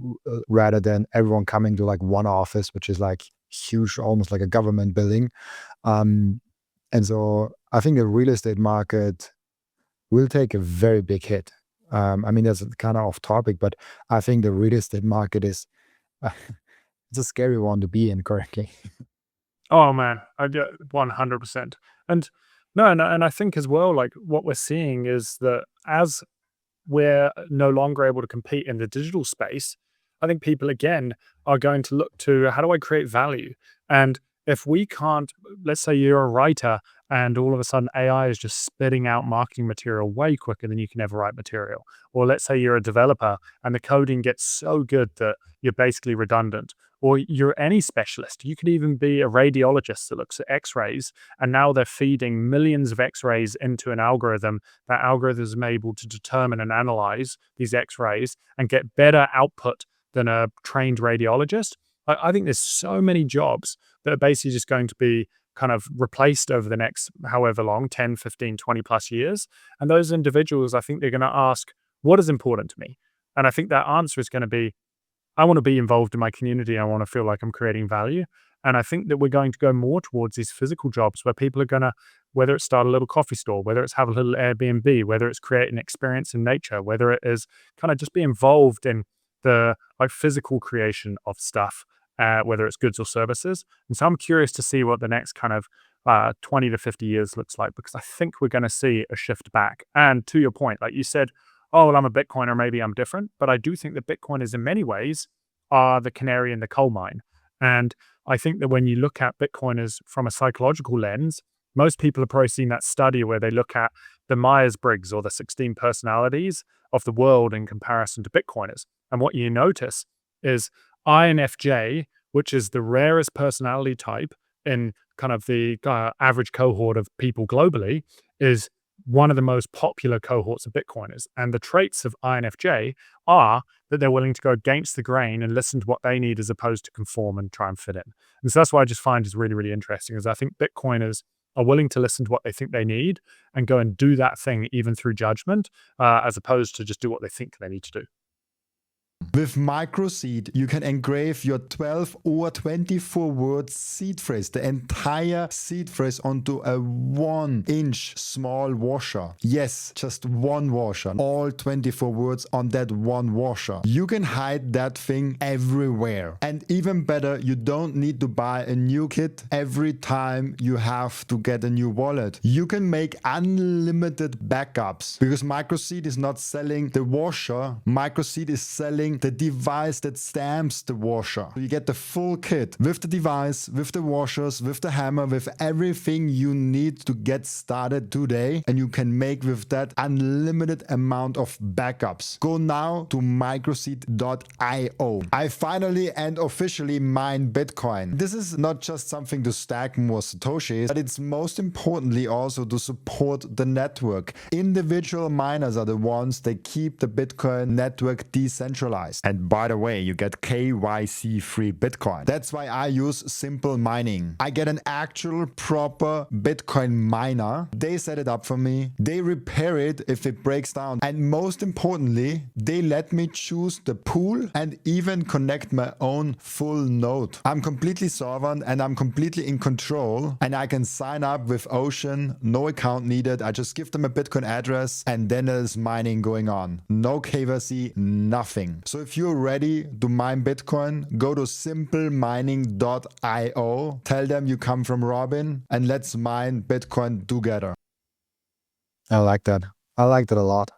rather than everyone coming to like one office, which is like huge, almost like a government building. Um, And so I think the real estate market will take a very big hit. I mean, that's kind of off topic, but I think the real estate market is it's a scary one to be in currently. Oh man, 100%. And no, and I think as well, like what we're seeing is that as we're no longer able to compete in the digital space, I think people again are going to look to how do I create value? And if we can't, let's say you're a writer and all of a sudden AI is just spitting out marketing material way quicker than you can ever write material. Or let's say you're a developer and the coding gets so good that you're basically redundant. Or you're any specialist. You could even be a radiologist that looks at x-rays and now they're feeding millions of x-rays into an algorithm. That algorithm is able to determine and analyze these x-rays and get better output than a trained radiologist. I think there's so many jobs that are basically just going to be kind of replaced over the next however long, 10, 15, 20 plus years. And those individuals, I think they're going to ask, what is important to me? And I think that answer is going to be, I want to be involved in my community. I want to feel like I'm creating value. And I think that we're going to go more towards these physical jobs where people are going to, whether it's start a little coffee store, whether it's have a little Airbnb, whether it's create an experience in nature, whether it is kind of just be involved in the like physical creation of stuff, whether it's goods or services. And so I'm curious to see what the next kind of 20 to 50 years looks like, because I think we're going to see a shift back. And to your point, like you said, oh, well, I'm a Bitcoiner, maybe I'm different. But I do think that Bitcoin is in many ways are the canary in the coal mine. And I think that when you look at Bitcoiners from a psychological lens, most people have probably seen that study where they look at the Myers-Briggs or the 16 personalities of the world in comparison to Bitcoiners. And what you notice is INFJ, which is the rarest personality type in kind of the average cohort of people globally, is one of the most popular cohorts of Bitcoiners. And the traits of INFJ are that they're willing to go against the grain and listen to what they need as opposed to conform and try and fit in. And so that's what I just find is really, really interesting, is I think Bitcoiners are willing to listen to what they think they need and go and do that thing even through judgment, as opposed to just do what they think they need to do. With Microseed, you can engrave your 12 or 24 word seed phrase, the entire seed phrase, onto a 1-inch small washer. Yes, just one washer. All 24 words on that one washer. You can hide that thing everywhere. And even better, you don't need to buy a new kit every time you have to get a new wallet. You can make unlimited backups, because Microseed is not selling the washer. Microseed is selling the device that stamps the washer. So you get the full kit with the device, with the washers, with the hammer, with everything you need to get started today. And you can make with that unlimited amount of backups. Go now to microseed.io. I finally and officially mine Bitcoin. This is not just something to stack more Satoshis, but it's most importantly also to support the network. Individual miners are the ones that keep the Bitcoin network decentralized. And by the way, you get KYC free Bitcoin. That's why I use Simple Mining. I get an actual proper Bitcoin miner. They set it up for me. They repair it if it breaks down. And most importantly, they let me choose the pool and even connect my own full node. I'm completely sovereign and I'm completely in control, and I can sign up with Ocean. No account needed. I just give them a Bitcoin address and then there's mining going on. No KYC, nothing. So if you're ready to mine Bitcoin, go to simplemining.io, tell them you come from Robin, and let's mine Bitcoin together. I like that. I like that a lot.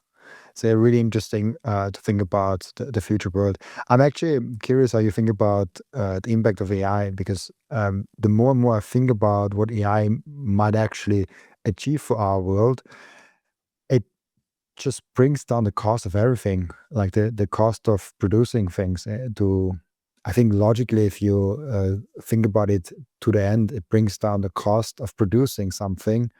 It's really interesting to think about the future world. I'm actually curious how you think about the impact of AI, because the more and more I think about what AI might actually achieve for our world, it just brings down the cost of everything, like the cost of producing things. I think logically, if you think about it to the end, it brings down the cost of producing something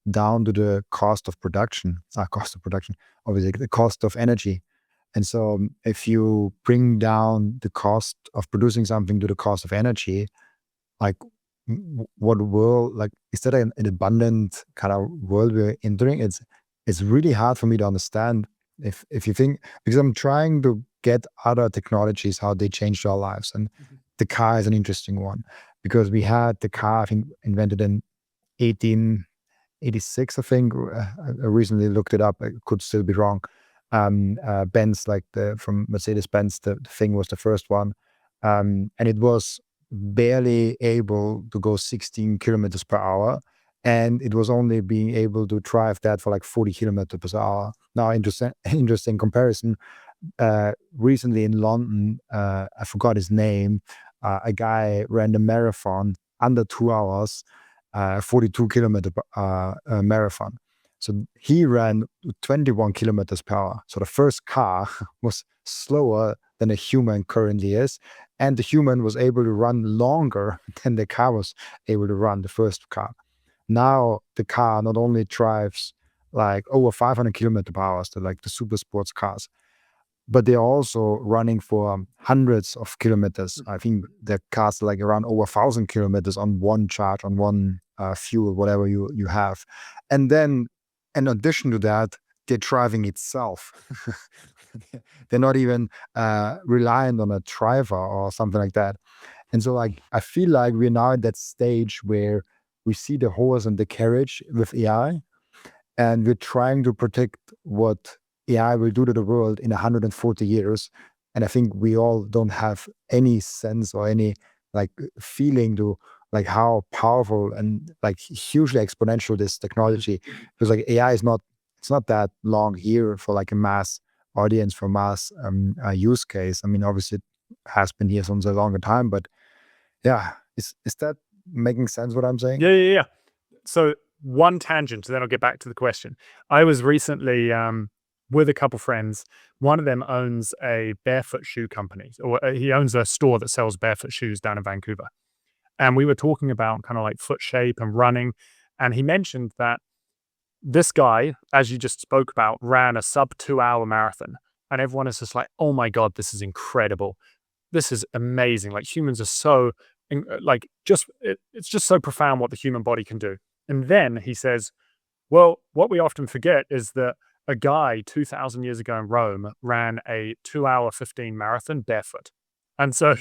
down to the cost of production. Obviously, the cost of energy. And so if you bring down the cost of producing something to the cost of energy, like what world, like, is that an abundant kind of world we're entering? It's really hard for me to understand if you think, because I'm trying to get other technologies, how they changed our lives. And the car is an interesting one, because we had the car, I think, invented in 86, I think. I recently looked it up. I could still be wrong. Benz, like from Mercedes-Benz, the thing was the first one. And it was barely able to go 16 kilometers per hour. And it was only being able to drive that for like 40 kilometers per hour. Now, interesting comparison. Recently in London, I forgot his name. A guy ran the marathon under 2 hours, 42 kilometer marathon. So he ran 21 kilometers per hour. So the first car was slower than a human currently is, and the human was able to run longer than the car was able to run, the first car. Now the car not only drives like over 500 kilometers per hour, so like the super sports cars, but they're also running for hundreds of kilometers. I think the cars are like around over 1,000 kilometers on one charge, on one fuel, whatever you have. And then in addition to that, they're driving itself. They're not even reliant on a driver or something like that. And so like I feel like we're now at that stage where we see the horse and the carriage with AI, and we're trying to predict what AI will do to the world in 140 years. And I think we all don't have any sense or any like feeling to like how powerful and like hugely exponential this technology, because like AI is not, it's not that long here for like a mass audience, for mass use case. I mean, obviously it has been here since a longer time, but yeah, is that making sense what I'm saying? Yeah. So one tangent, then I'll get back to the question. I was recently with a couple friends. One of them owns a barefoot shoe company, or he owns a store that sells barefoot shoes down in Vancouver. And we were talking about kind of like foot shape and running. And he mentioned that this guy, as you just spoke about, ran a sub 2 hour marathon. And everyone is just like, oh my God, this is incredible. This is amazing. Like humans are so, like, it's just so profound what the human body can do. And then he says, well, what we often forget is that a guy 2,000 years ago in Rome ran a 2 hour 15 marathon barefoot. And so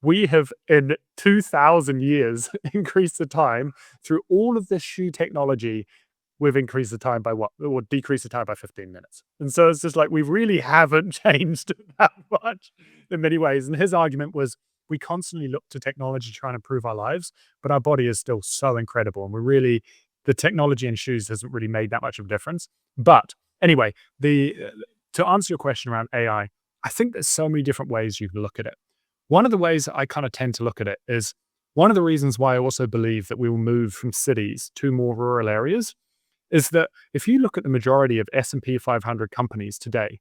we have in 2,000 years increased the time through all of this shoe technology. We've increased the time by what? Or decreased the time by 15 minutes. And so it's just like we really haven't changed that much in many ways. And his argument was we constantly look to technology to try and improve our lives, but our body is still so incredible. And the technology in shoes hasn't really made that much of a difference. But anyway, to answer your question around AI, I think there's so many different ways you can look at it. One of the ways I kind of tend to look at it is one of the reasons why I also believe that we will move from cities to more rural areas is that if you look at the majority of S&P 500 companies today,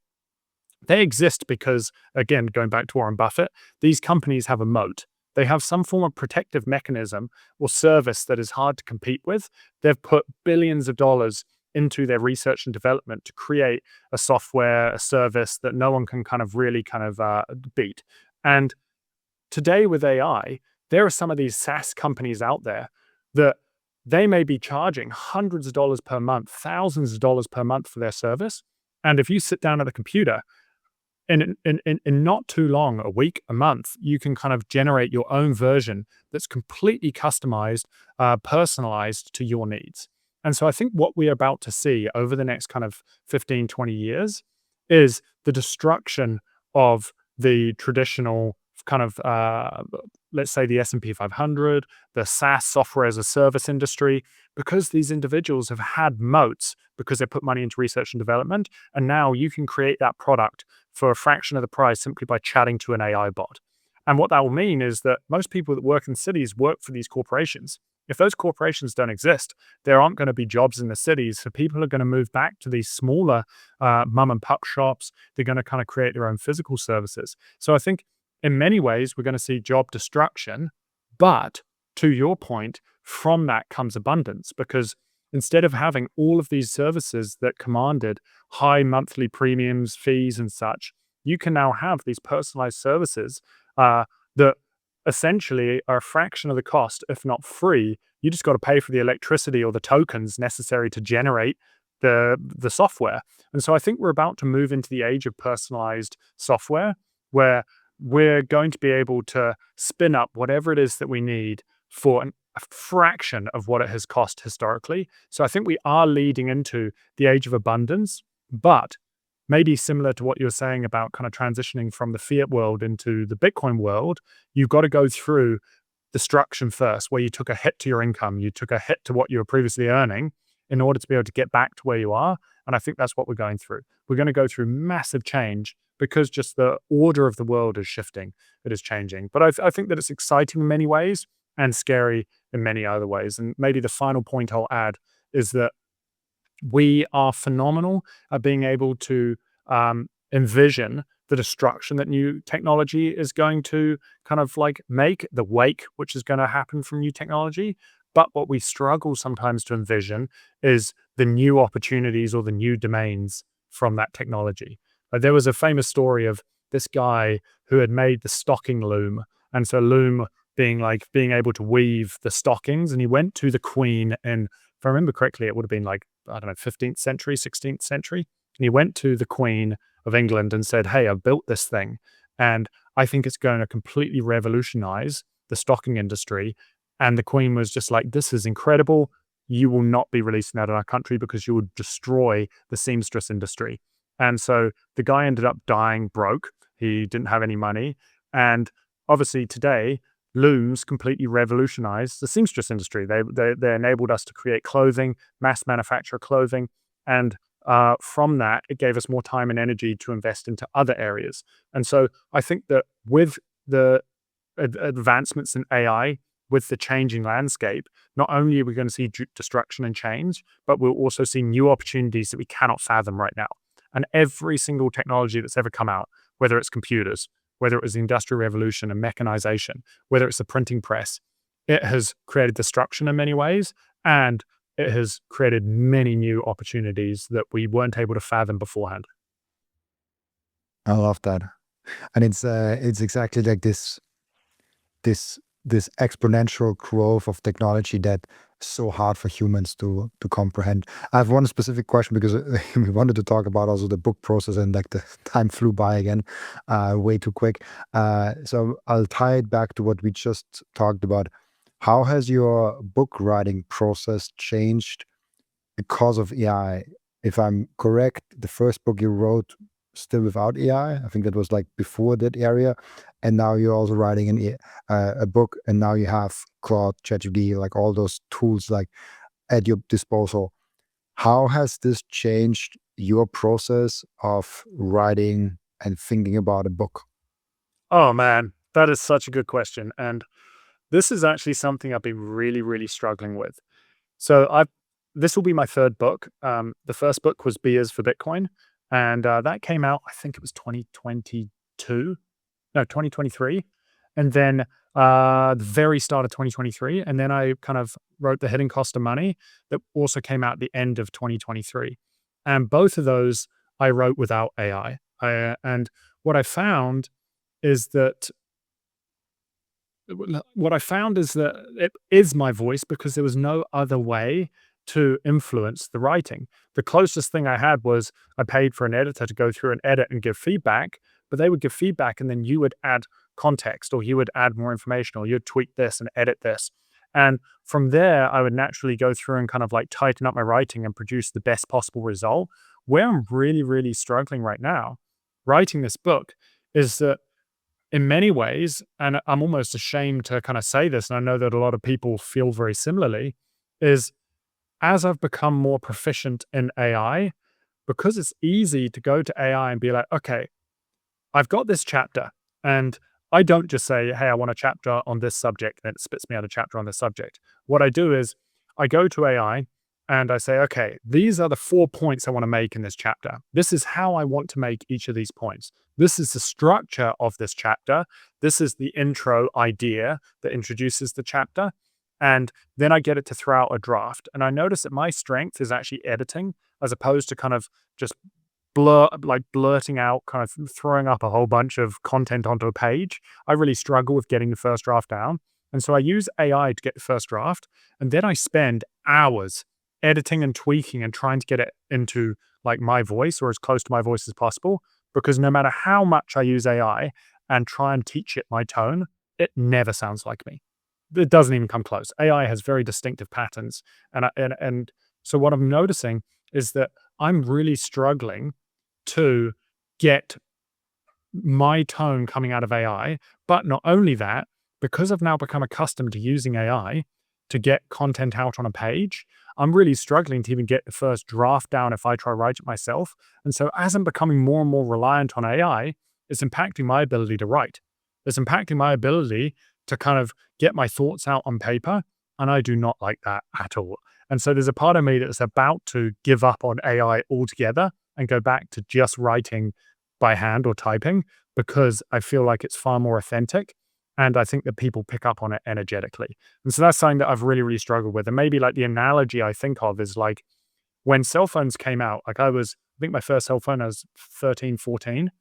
they exist because, again, going back to Warren Buffett, these companies have a moat. They have some form of protective mechanism or service that is hard to compete with. They've put billions of dollars into their research and development to create a software, a service that no one can kind of really beat. And today with AI, there are some of these SaaS companies out there that they may be charging hundreds of dollars per month, thousands of dollars per month for their service. And if you sit down at a computer, in not too long, a week, a month, you can kind of generate your own version that's completely customized, personalized to your needs. And so I think what we're about to see over the next kind of 15, 20 years is the destruction of the traditional kind of, let's say the S&P 500, the SaaS software as a service industry, because these individuals have had moats because they put money into research and development. And now you can create that product for a fraction of the price simply by chatting to an AI bot. And what that will mean is that most people that work in cities work for these corporations. If those corporations don't exist, there aren't going to be jobs in the cities. So people are going to move back to these smaller mum and pup shops. They're going to kind of create their own physical services. So I think in many ways, we're going to see job destruction. But to your point, from that comes abundance, because instead of having all of these services that commanded high monthly premiums, fees, and such, you can now have these personalized services that essentially are a fraction of the cost, if not free. You just got to pay for the electricity or the tokens necessary to generate the software. And so I think we're about to move into the age of personalized software, where we're going to be able to spin up whatever it is that we need for a fraction of what it has cost historically. So I think we are leading into the age of abundance, but maybe similar to what you're saying about kind of transitioning from the fiat world into the Bitcoin world, you've got to go through destruction first, where you took a hit to your income, you took a hit to what you were previously earning in order to be able to get back to where you are. And I think that's what we're going through. We're going to go through massive change because just the order of the world is shifting, it is changing. But I think that it's exciting in many ways and scary in many other ways. And maybe the final point I'll add is that we are phenomenal at being able to envision the destruction that new technology is going to kind of like make, the wake which is going to happen from new technology. But what we struggle sometimes to envision is the new opportunities or the new domains from that technology. There was a famous story of this guy who had made the stocking loom. And so loom being able to weave the stockings. And he went to the queen, and if I remember correctly, it would have been like, I don't know, 15th century, 16th century. And he went to the Queen of England and said, hey, I've built this thing, and I think it's going to completely revolutionize the stocking industry. And the Queen was just like, this is incredible. You will not be releasing that in our country because you would destroy the seamstress industry. And so the guy ended up dying broke. He didn't have any money. And obviously today, looms completely revolutionized the seamstress industry. They enabled us to create clothing, mass manufacture clothing. And from that, it gave us more time and energy to invest into other areas. And so I think that with the advancements in AI, with the changing landscape, not only are we going to see destruction and change, but we'll also see new opportunities that we cannot fathom right now. And every single technology that's ever come out, whether it's computers, whether it was the Industrial Revolution and mechanization, whether it's the printing press, it has created destruction in many ways, and it has created many new opportunities that we weren't able to fathom beforehand. I love that. And it's exactly like this exponential growth of technology that is so hard for humans to comprehend. I have one specific question because we wanted to talk about also the book process, and like the time flew by again way too quick. So I'll tie it back to what we just talked about. How has your book writing process changed because of AI? If I'm correct, the first book you wrote still without AI. I think that was like before that area. And now you're also writing a book, and now you have Claude, ChatGPT, like all those tools like at your disposal. How has this changed your process of writing and thinking about a book? Oh man, that is such a good question. And this is actually something I've been really, really struggling with. So this will be my third book. The first book was Beers for Bitcoin, and that came out, I think it was 2023. And then the very start of 2023. And then I kind of wrote The Hidden Cost of Money that also came out at the end of 2023. And both of those I wrote without AI. And what I found is that it is my voice because there was no other way to influence the writing. The closest thing I had was I paid for an editor to go through and edit and give feedback, but they would give feedback and then you would add context, or you would add more information, or you'd tweak this and edit this. And from there, I would naturally go through and kind of like tighten up my writing and produce the best possible result. Where I'm really, really struggling right now, writing this book, is that in many ways, and I'm almost ashamed to kind of say this, and I know that a lot of people feel very similarly, is as I've become more proficient in AI, because it's easy to go to AI and be like, okay, I've got this chapter, and I don't just say, hey, I want a chapter on this subject, and it spits me out a chapter on this subject. What I do is I go to AI and I say, okay, these are the 4 points I want to make in this chapter. This is how I want to make each of these points. This is the structure of this chapter. This is the intro idea that introduces the chapter. And then I get it to throw out a draft. And I notice that my strength is actually editing, as opposed to kind of just blurting out, kind of throwing up a whole bunch of content onto a page. I really struggle with getting the first draft down. And so I use AI to get the first draft. And then I spend hours editing and tweaking and trying to get it into like my voice, or as close to my voice as possible. Because no matter how much I use AI and try and teach it my tone, it never sounds like me. it doesn't even come close. AI has very distinctive patterns. And so what I'm noticing is that I'm really struggling to get my tone coming out of AI. But not only that, because I've now become accustomed to using AI to get content out on a page, I'm really struggling to even get the first draft down if I try to write it myself. And so as I'm becoming more and more reliant on AI, it's impacting my ability to write. It's impacting my ability to kind of get my thoughts out on paper. And I do not like that at all. And so there's a part of me that's about to give up on AI altogether and go back to just writing by hand or typing, because I feel like it's far more authentic. And I think that people pick up on it energetically. And so that's something that I've really, really struggled with. And maybe like the analogy I think of is like when cell phones came out, like I think my first cell phone, I was 13, 14.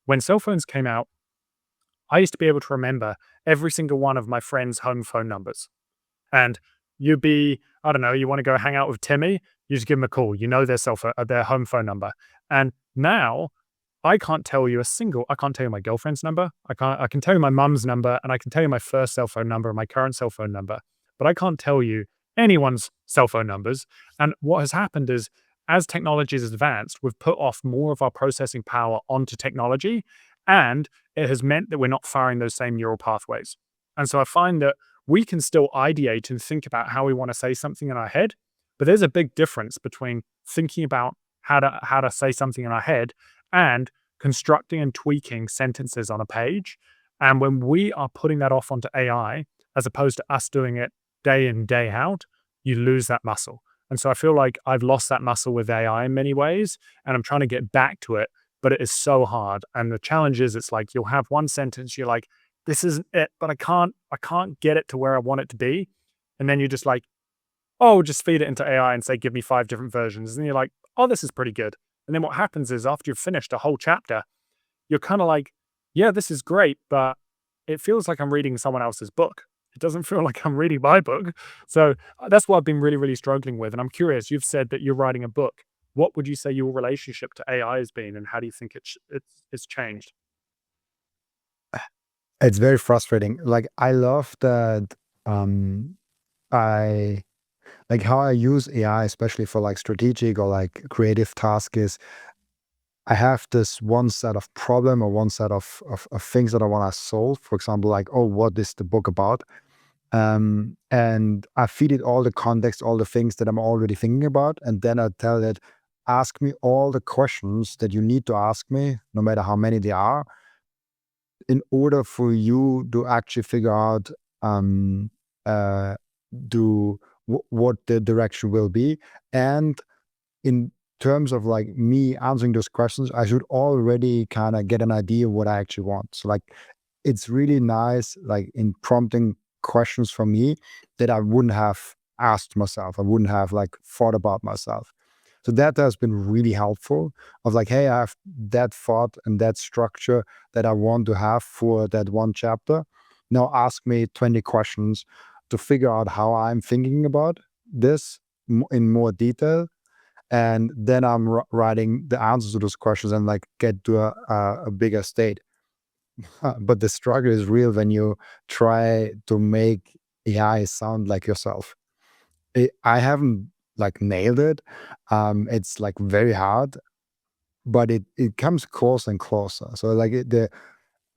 When cell phones came out, I used to be able to remember every single one of my friends' home phone numbers. And you'd be, I don't know, you want to go hang out with Timmy, you just give them a call. You know their their home phone number. And now I can't tell you I can't tell you my girlfriend's number. I can tell you my mum's number, and I can tell you my first cell phone number and my current cell phone number, but I can't tell you anyone's cell phone numbers. And what has happened is, as technology has advanced, we've put off more of our processing power onto technology, and it has meant that we're not firing those same neural pathways. And so I find that we can still ideate and think about how we want to say something in our head, but there's a big difference between thinking about how to say something in our head and constructing and tweaking sentences on a page. And when we are putting that off onto AI, as opposed to us doing it day in, day out, you lose that muscle. And so I feel like I've lost that muscle with AI in many ways, and I'm trying to get back to it, but it is so hard. And the challenge is, it's like you'll have one sentence, you're like, this isn't it, but I can't get it to where I want it to be. And then you're just like, oh, just feed it into AI and say, give me 5 different versions. And you're like, oh, this is pretty good. And then what happens is, after you've finished a whole chapter, you're kind of like, yeah, this is great, but it feels like I'm reading someone else's book. It doesn't feel like I'm reading my book. So that's what I've been really, really struggling with. And I'm curious, you've said that you're writing a book. What would you say your relationship to AI has been, and how do you think it's changed? It's very frustrating. Like, I love that I like how I use AI, especially for like strategic or like creative tasks, is I have this one set of problem or one set of things that I want to solve. For example, like, oh, what is the book about? And I feed it all the context, all the things that I'm already thinking about, and then I tell it, ask me all the questions that you need to ask me, no matter how many they are, in order for you to actually figure out uh, what the direction will be. And in terms of like me answering those questions, I should already kind of get an idea what I actually want. So like, it's really nice, like in prompting questions from me that I wouldn't have asked myself. I wouldn't have like thought about myself. So that has been really helpful, of like, hey, I have that thought and that structure that I want to have for that one chapter. Now ask me 20 questions to figure out how I'm thinking about this in more detail. And then I'm writing the answers to those questions and like get to a bigger state. But the struggle is real when you try to make AI sound like yourself. I haven't like nailed it. It's like very hard, but it comes closer and closer. So like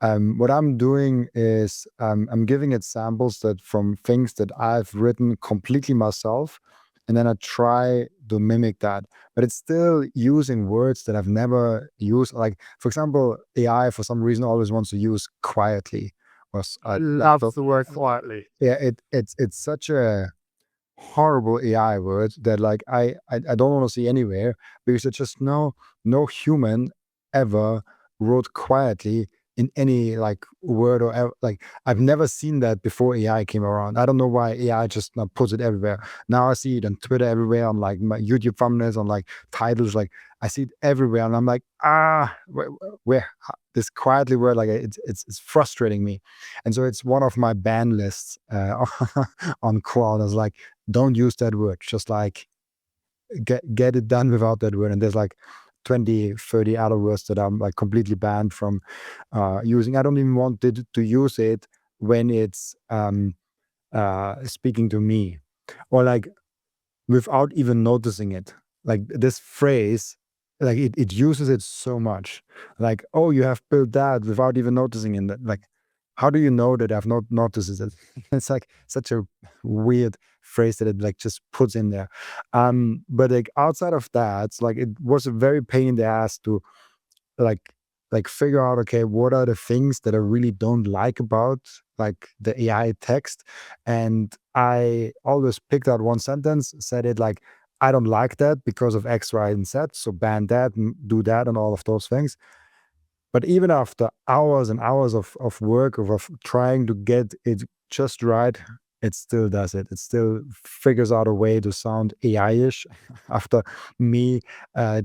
what I'm doing is I'm giving it samples that from things that I've written completely myself, and then I try to mimic that. But it's still using words that I've never used. Like, for example, AI for some reason always wants to use quietly. I love the word quietly. Yeah, it's such a horrible AI word that like I don't want to see anywhere, because it's just no human ever wrote quietly in any like word or like I've never seen that before AI came around. I don't know why AI just now puts it everywhere. Now I see it on Twitter everywhere, on like my YouTube thumbnails, on like titles, like I see it everywhere, and I'm like, where this quietly word, like it's frustrating me. And so it's one of my ban lists on Claude. I was like, don't use that word, just like get it done without that word. And there's like 20, 30 other words that I'm like completely banned from using. I don't even want it to use it when it's speaking to me, or like without even noticing it. Like this phrase, like it uses it so much. Like, oh, you have built that without even noticing it. Like, how do you know that I've not noticed it? It's like such a weird phrase that it like just puts in there. But like outside of that, like it was a very pain in the ass to like figure out, okay, what are the things that I really don't like about like the AI text. And I always picked out one sentence, said it like, I don't like that because of X, Y, and Z, so ban that and do that and all of those things. But even after hours and hours of work of trying to get it just right, it still does it. It still figures out a way to sound AI-ish after me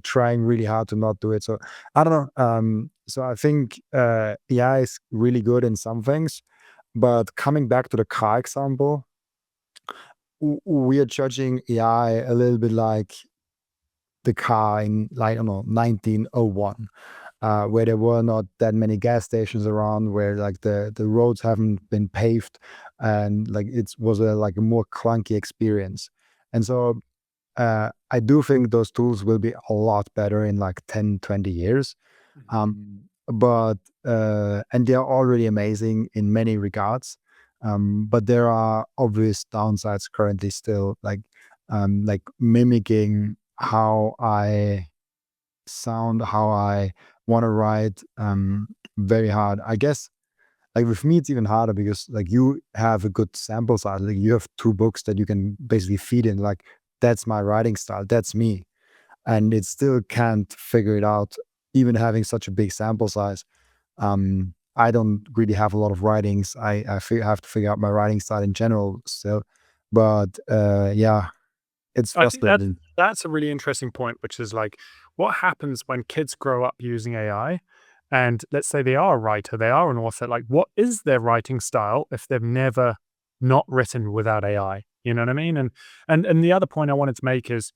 trying really hard to not do it. So I don't know. So I think AI is really good in some things, but coming back to the car example, we are judging AI a little bit like the car in, like, I don't know, 1901. Where there were not that many gas stations around, where like the roads haven't been paved, and like it was like a more clunky experience. And so I do think those tools will be a lot better in like 10, 20 years. But and they're already amazing in many regards. But there are obvious downsides currently still, like mimicking how I sound, how I want to write, very hard. I guess like with me it's even harder because like you have a good sample size. Like you have 2 books that you can basically feed in. Like that's my writing style. That's me. And it still can't figure it out, even having such a big sample size. I don't really have a lot of writings. Have to figure out my writing style in general still. But yeah, it's I think frustrating. that's a really interesting point, which is like, what happens when kids grow up using AI? And let's say they are a writer, they are an author. Like, what is their writing style if they've never not written without AI? You know what I mean? And the other point I wanted to make is,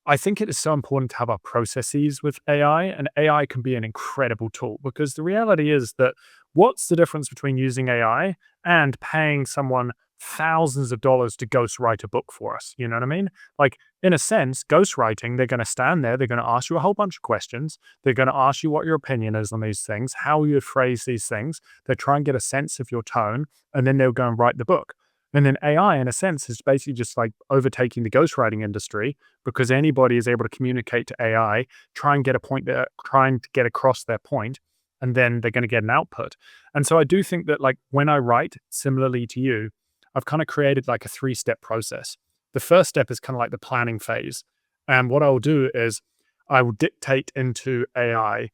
I think it is so important to have our processes with AI, and AI can be an incredible tool, because the reality is that what's the difference between using AI and paying someone thousands of dollars to ghostwrite a book for us? You know what I mean? Like, in a sense, ghostwriting, they're going to stand there, they're going to ask you a whole bunch of questions, they're going to ask you what your opinion is on these things, how you phrase these things, they try and get a sense of your tone, and then they'll go and write the book. And then AI, in a sense, is basically just like overtaking the ghostwriting industry, because anybody is able to communicate to AI, try and get a point there, trying to get across their point, and then they're going to get an output. And so I do think that, like, when I write, similarly to you, I've kind of created like a 3-step process. The first step is kind of like the planning phase. And what I will do is I will dictate into AI,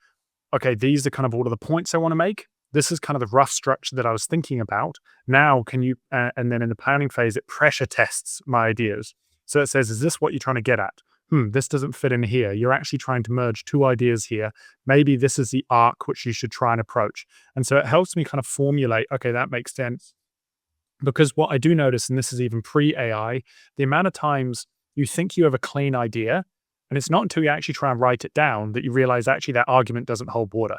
okay, these are kind of all of the points I want to make. This is kind of the rough structure that I was thinking about. Now, can you, and then in the planning phase, it pressure tests my ideas. So it says, is this what you're trying to get at? This doesn't fit in here. You're actually trying to merge 2 ideas here. Maybe this is the arc which you should try and approach. And so it helps me kind of formulate, okay, that makes sense. Because what I do notice, and this is even pre-AI, the amount of times you think you have a clean idea, and it's not until you actually try and write it down that you realize actually that argument doesn't hold water.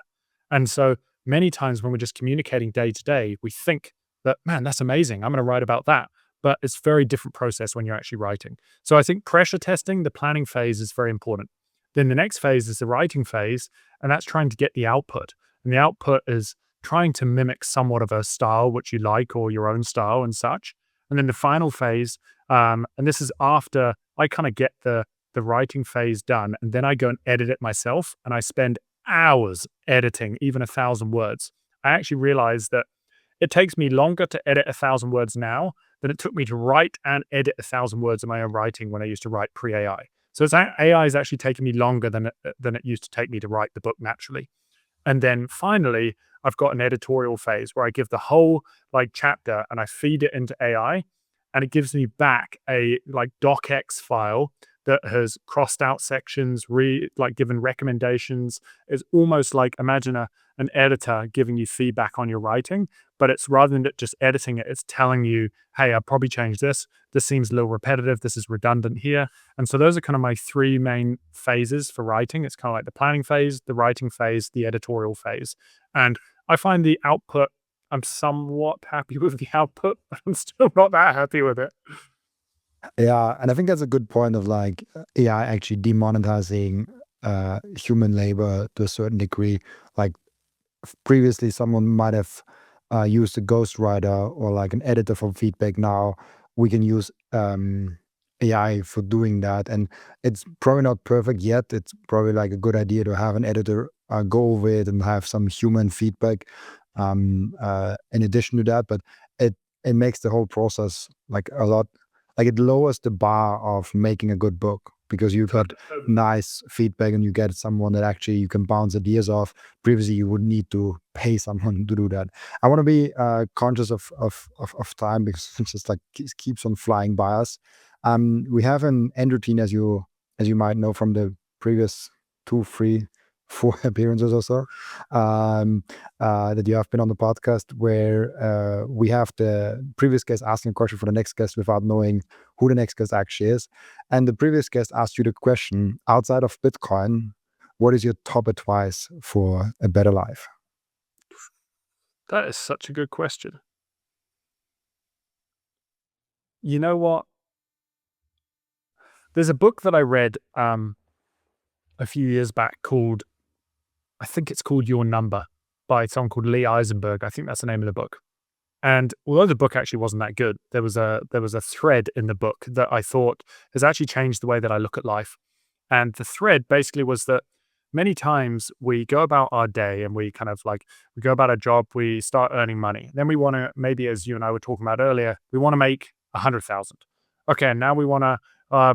And so many times when we're just communicating day to day, we think that, man, that's amazing, I'm going to write about that. But it's a very different process when you're actually writing. So I think pressure testing, the planning phase, is very important. Then the next phase is the writing phase, and that's trying to get the output. And the output is trying to mimic somewhat of a style which you like, or your own style and such. And then the final phase, and this is after I kind of get the writing phase done, and then I go and edit it myself, and I spend hours editing even 1,000 words. I actually realized that it takes me longer to edit 1,000 words now than it took me to write and edit 1,000 words of my own writing when I used to write pre-AI. So AI is actually taking me longer than it used to take me to write the book naturally. And then finally, I've got an editorial phase where I give the whole like chapter and I feed it into AI, and it gives me back a like docx file that has crossed out sections, like given recommendations. It's almost like, imagine an editor giving you feedback on your writing, but it's, rather than just editing it, it's telling you, hey, I'll probably change this. This seems a little repetitive. This is redundant here. And so those are kind of my 3 main phases for writing. It's kind of like the planning phase, the writing phase, the editorial phase. And I find the output I'm somewhat happy with the output, but I'm still not that happy with it. Yeah, and I think that's a good point of like AI actually demonetizing human labor to a certain degree. Like previously, someone might have used a ghostwriter or like an editor for feedback. Now we can use AI for doing that, and it's probably not perfect yet. It's probably like a good idea to have an editor go over it and have some human feedback in addition to that. But it makes the whole process like a lot, like it lowers the bar of making a good book because you got nice feedback and you get someone that actually you can bounce ideas off. Previously, you would need to pay someone to do that. I want to be conscious of time because it just like keeps on flying by us. We have an end routine, as you might know from the previous 2, 3, 4 appearances or so, that you have been on the podcast, where we have the previous guest asking a question for the next guest without knowing who the next guest actually is. And the previous guest asked you the question: outside of Bitcoin, what is your top advice for a better life? That is such a good question. You know what? There's a book that I read a few years back called, I think it's called Your Number, by someone called Lee Eisenberg. I think that's the name of the book. And although the book actually wasn't that good, there was a thread in the book that I thought has actually changed the way that I look at life. And the thread basically was that many times we go about our day and we kind of like, we go about our job, we start earning money. Then we want to, maybe as you and I were talking about earlier, we want to make 100,000. Okay, now we want to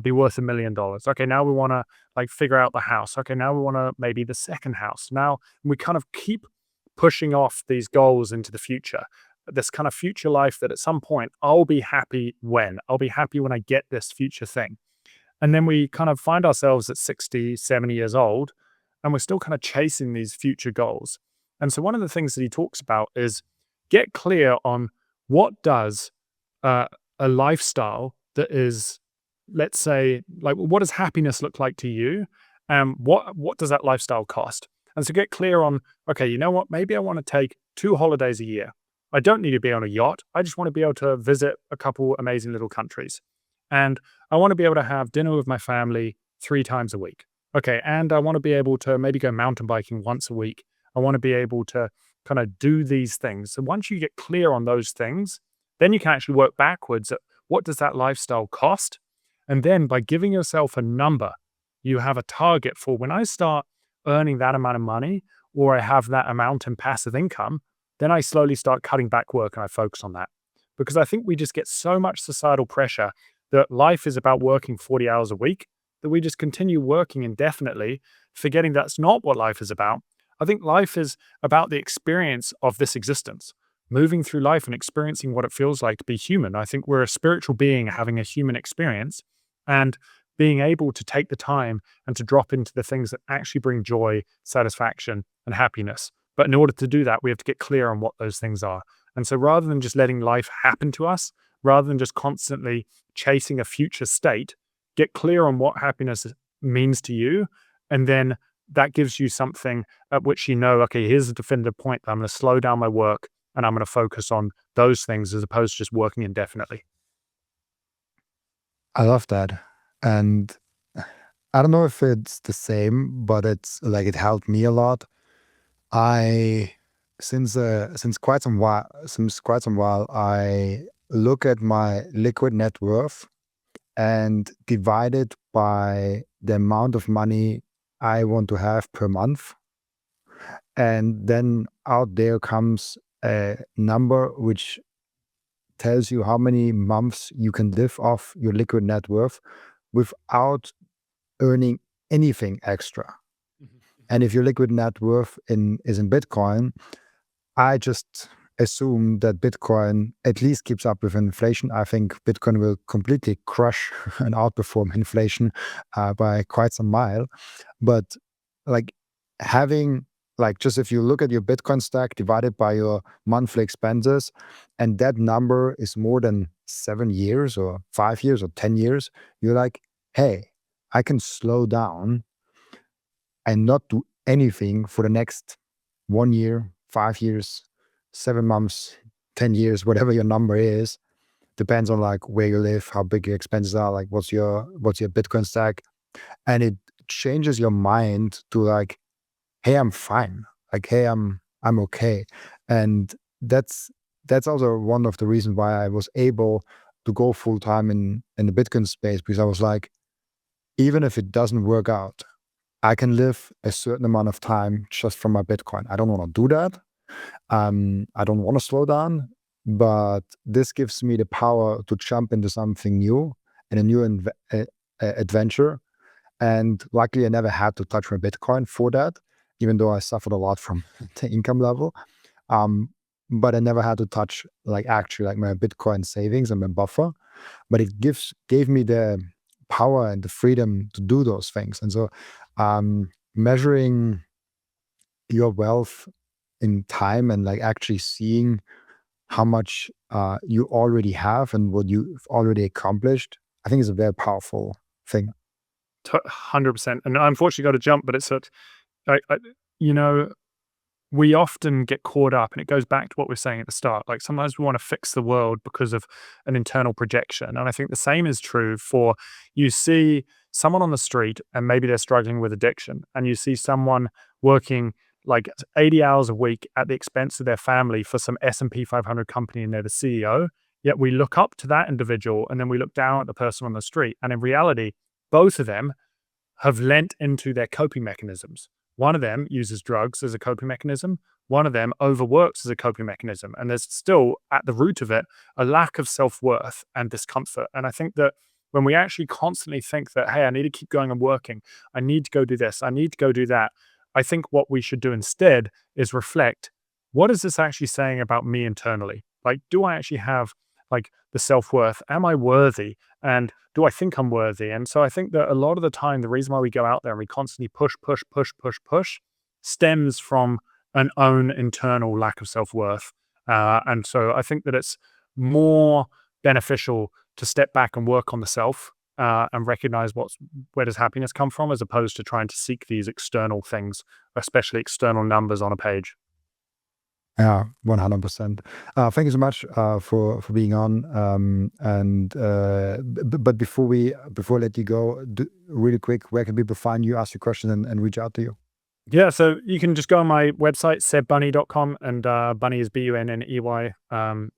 be worth $1 million. Okay, now we want to like figure out the house. Okay, now we want to maybe the second house. Now we kind of keep pushing off these goals into the future, this kind of future life that at some point I'll be happy when I get this future thing. And then we kind of find ourselves at 60, 70 years old, and we're still kind of chasing these future goals. And so one of the things that he talks about is get clear on what does a lifestyle that is, let's say, like, what does happiness look like to you? And what does that lifestyle cost? And so get clear on, okay, you know what? Maybe I want to take 2 holidays a year. I don't need to be on a yacht. I just want to be able to visit a couple amazing little countries. And I want to be able to have dinner with my family 3 times a week. Okay, and I want to be able to maybe go mountain biking once a week. I want to be able to kind of do these things. So once you get clear on those things, then you can actually work backwards at what does that lifestyle cost? And then by giving yourself a number, you have a target for when I start earning that amount of money or I have that amount in passive income, then I slowly start cutting back work and I focus on that. Because I think we just get so much societal pressure that life is about working 40 hours a week that we just continue working indefinitely, forgetting that's not what life is about. I think life is about the experience of this existence, moving through life and experiencing what it feels like to be human. I think we're a spiritual being having a human experience, and being able to take the time and to drop into the things that actually bring joy, satisfaction, and happiness. But in order to do that, we have to get clear on what those things are. And so rather than just letting life happen to us, rather than just constantly chasing a future state, get clear on what happiness means to you. And then that gives you something at which you know, okay, here's a definitive point. I'm going to slow down my work and I'm going to focus on those things as opposed to just working indefinitely. I love that. And I don't know if it's the same, but it's like it helped me a lot. I since quite some while I look at my liquid net worth and divide it by the amount of money I want to have per month. And then out there comes a number which tells you how many months you can live off your liquid net worth without earning anything extra. And if your liquid net worth is in Bitcoin, I just assume that Bitcoin at least keeps up with inflation. I think Bitcoin will completely crush and outperform inflation by quite some mile. But like having, like, just if you look at your Bitcoin stack divided by your monthly expenses, and that number is more than 7 years or 5 years or 10 years, you're like, hey, I can slow down and not do anything for the next 1 year, 5 years, 7 months, 10 years, whatever your number is, depends on like where you live, how big your expenses are, like what's your Bitcoin stack. And it changes your mind to like, hey, I'm fine. Like, hey, I'm okay. And that's also one of the reasons why I was able to go full time in the Bitcoin space, because I was like, even if it doesn't work out, I can live a certain amount of time just from my Bitcoin. I don't want to do that. I don't want to slow down, but this gives me the power to jump into something new and a new adventure. And luckily, I never had to touch my Bitcoin for that, even though I suffered a lot from the income level. But I never had to touch like actually like my Bitcoin savings and my buffer. But it gave me the power and the freedom to do those things. And so measuring your wealth in time and like actually seeing how much you already have and what you've already accomplished, I think is a very powerful thing. 100%. And I unfortunately got to jump, but it's such, you know, we often get caught up, and it goes back to what we were saying at the start. Like sometimes we want to fix the world because of an internal projection. And I think the same is true for, you see someone on the street and maybe they're struggling with addiction, and you see someone working like 80 hours a week at the expense of their family for some S&P 500 company and they're the CEO. Yet we look up to that individual and then we look down at the person on the street. And in reality, both of them have lent into their coping mechanisms. One of them uses drugs as a coping mechanism. One of them overworks as a coping mechanism. And there's still at the root of it, a lack of self-worth and discomfort. And I think that when we actually constantly think that, hey, I need to keep going and working, I need to go do this, I need to go do that, I think what we should do instead is reflect, what is this actually saying about me internally? Like, do I actually have like the self-worth? Am I worthy? And do I think I'm worthy? And so I think that a lot of the time, the reason why we go out there and we constantly push stems from an own internal lack of self-worth. And so I think that it's more beneficial to step back and work on the self and recognize where does happiness come from, as opposed to trying to seek these external things, especially external numbers on a page. Yeah, 100%. Thank you so much for being on. But before I let you go, really quick, where can people find you, ask you questions, and reach out to you? Yeah, so you can just go on my website, sebbunny.com, and Bunny is Bunney.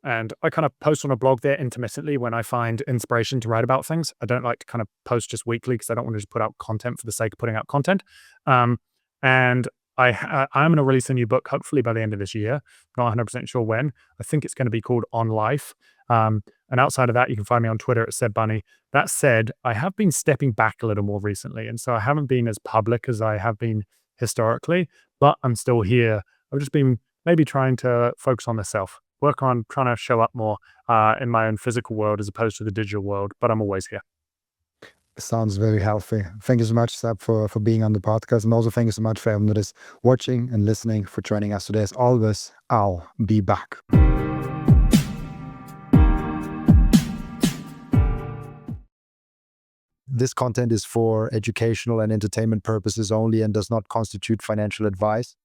And I kind of post on a blog there intermittently when I find inspiration to write about things. I don't like to kind of post just weekly because I don't want to just put out content for the sake of putting out content. And I'm going to release a new book, hopefully by the end of this year. Not 100% sure when. I think it's going to be called On Life. And outside of that, you can find me on Twitter at Seb Bunney. That said, I have been stepping back a little more recently. And so I haven't been as public as I have been historically, but I'm still here. I've just been maybe trying to focus on the self, work on trying to show up more in my own physical world as opposed to the digital world, but I'm always here. Sounds very healthy. Thank you so much, Seb, for being on the podcast. And also thank you so much for everyone that is watching and listening, for joining us today. As always, I'll be back. This content is for educational and entertainment purposes only and does not constitute financial advice.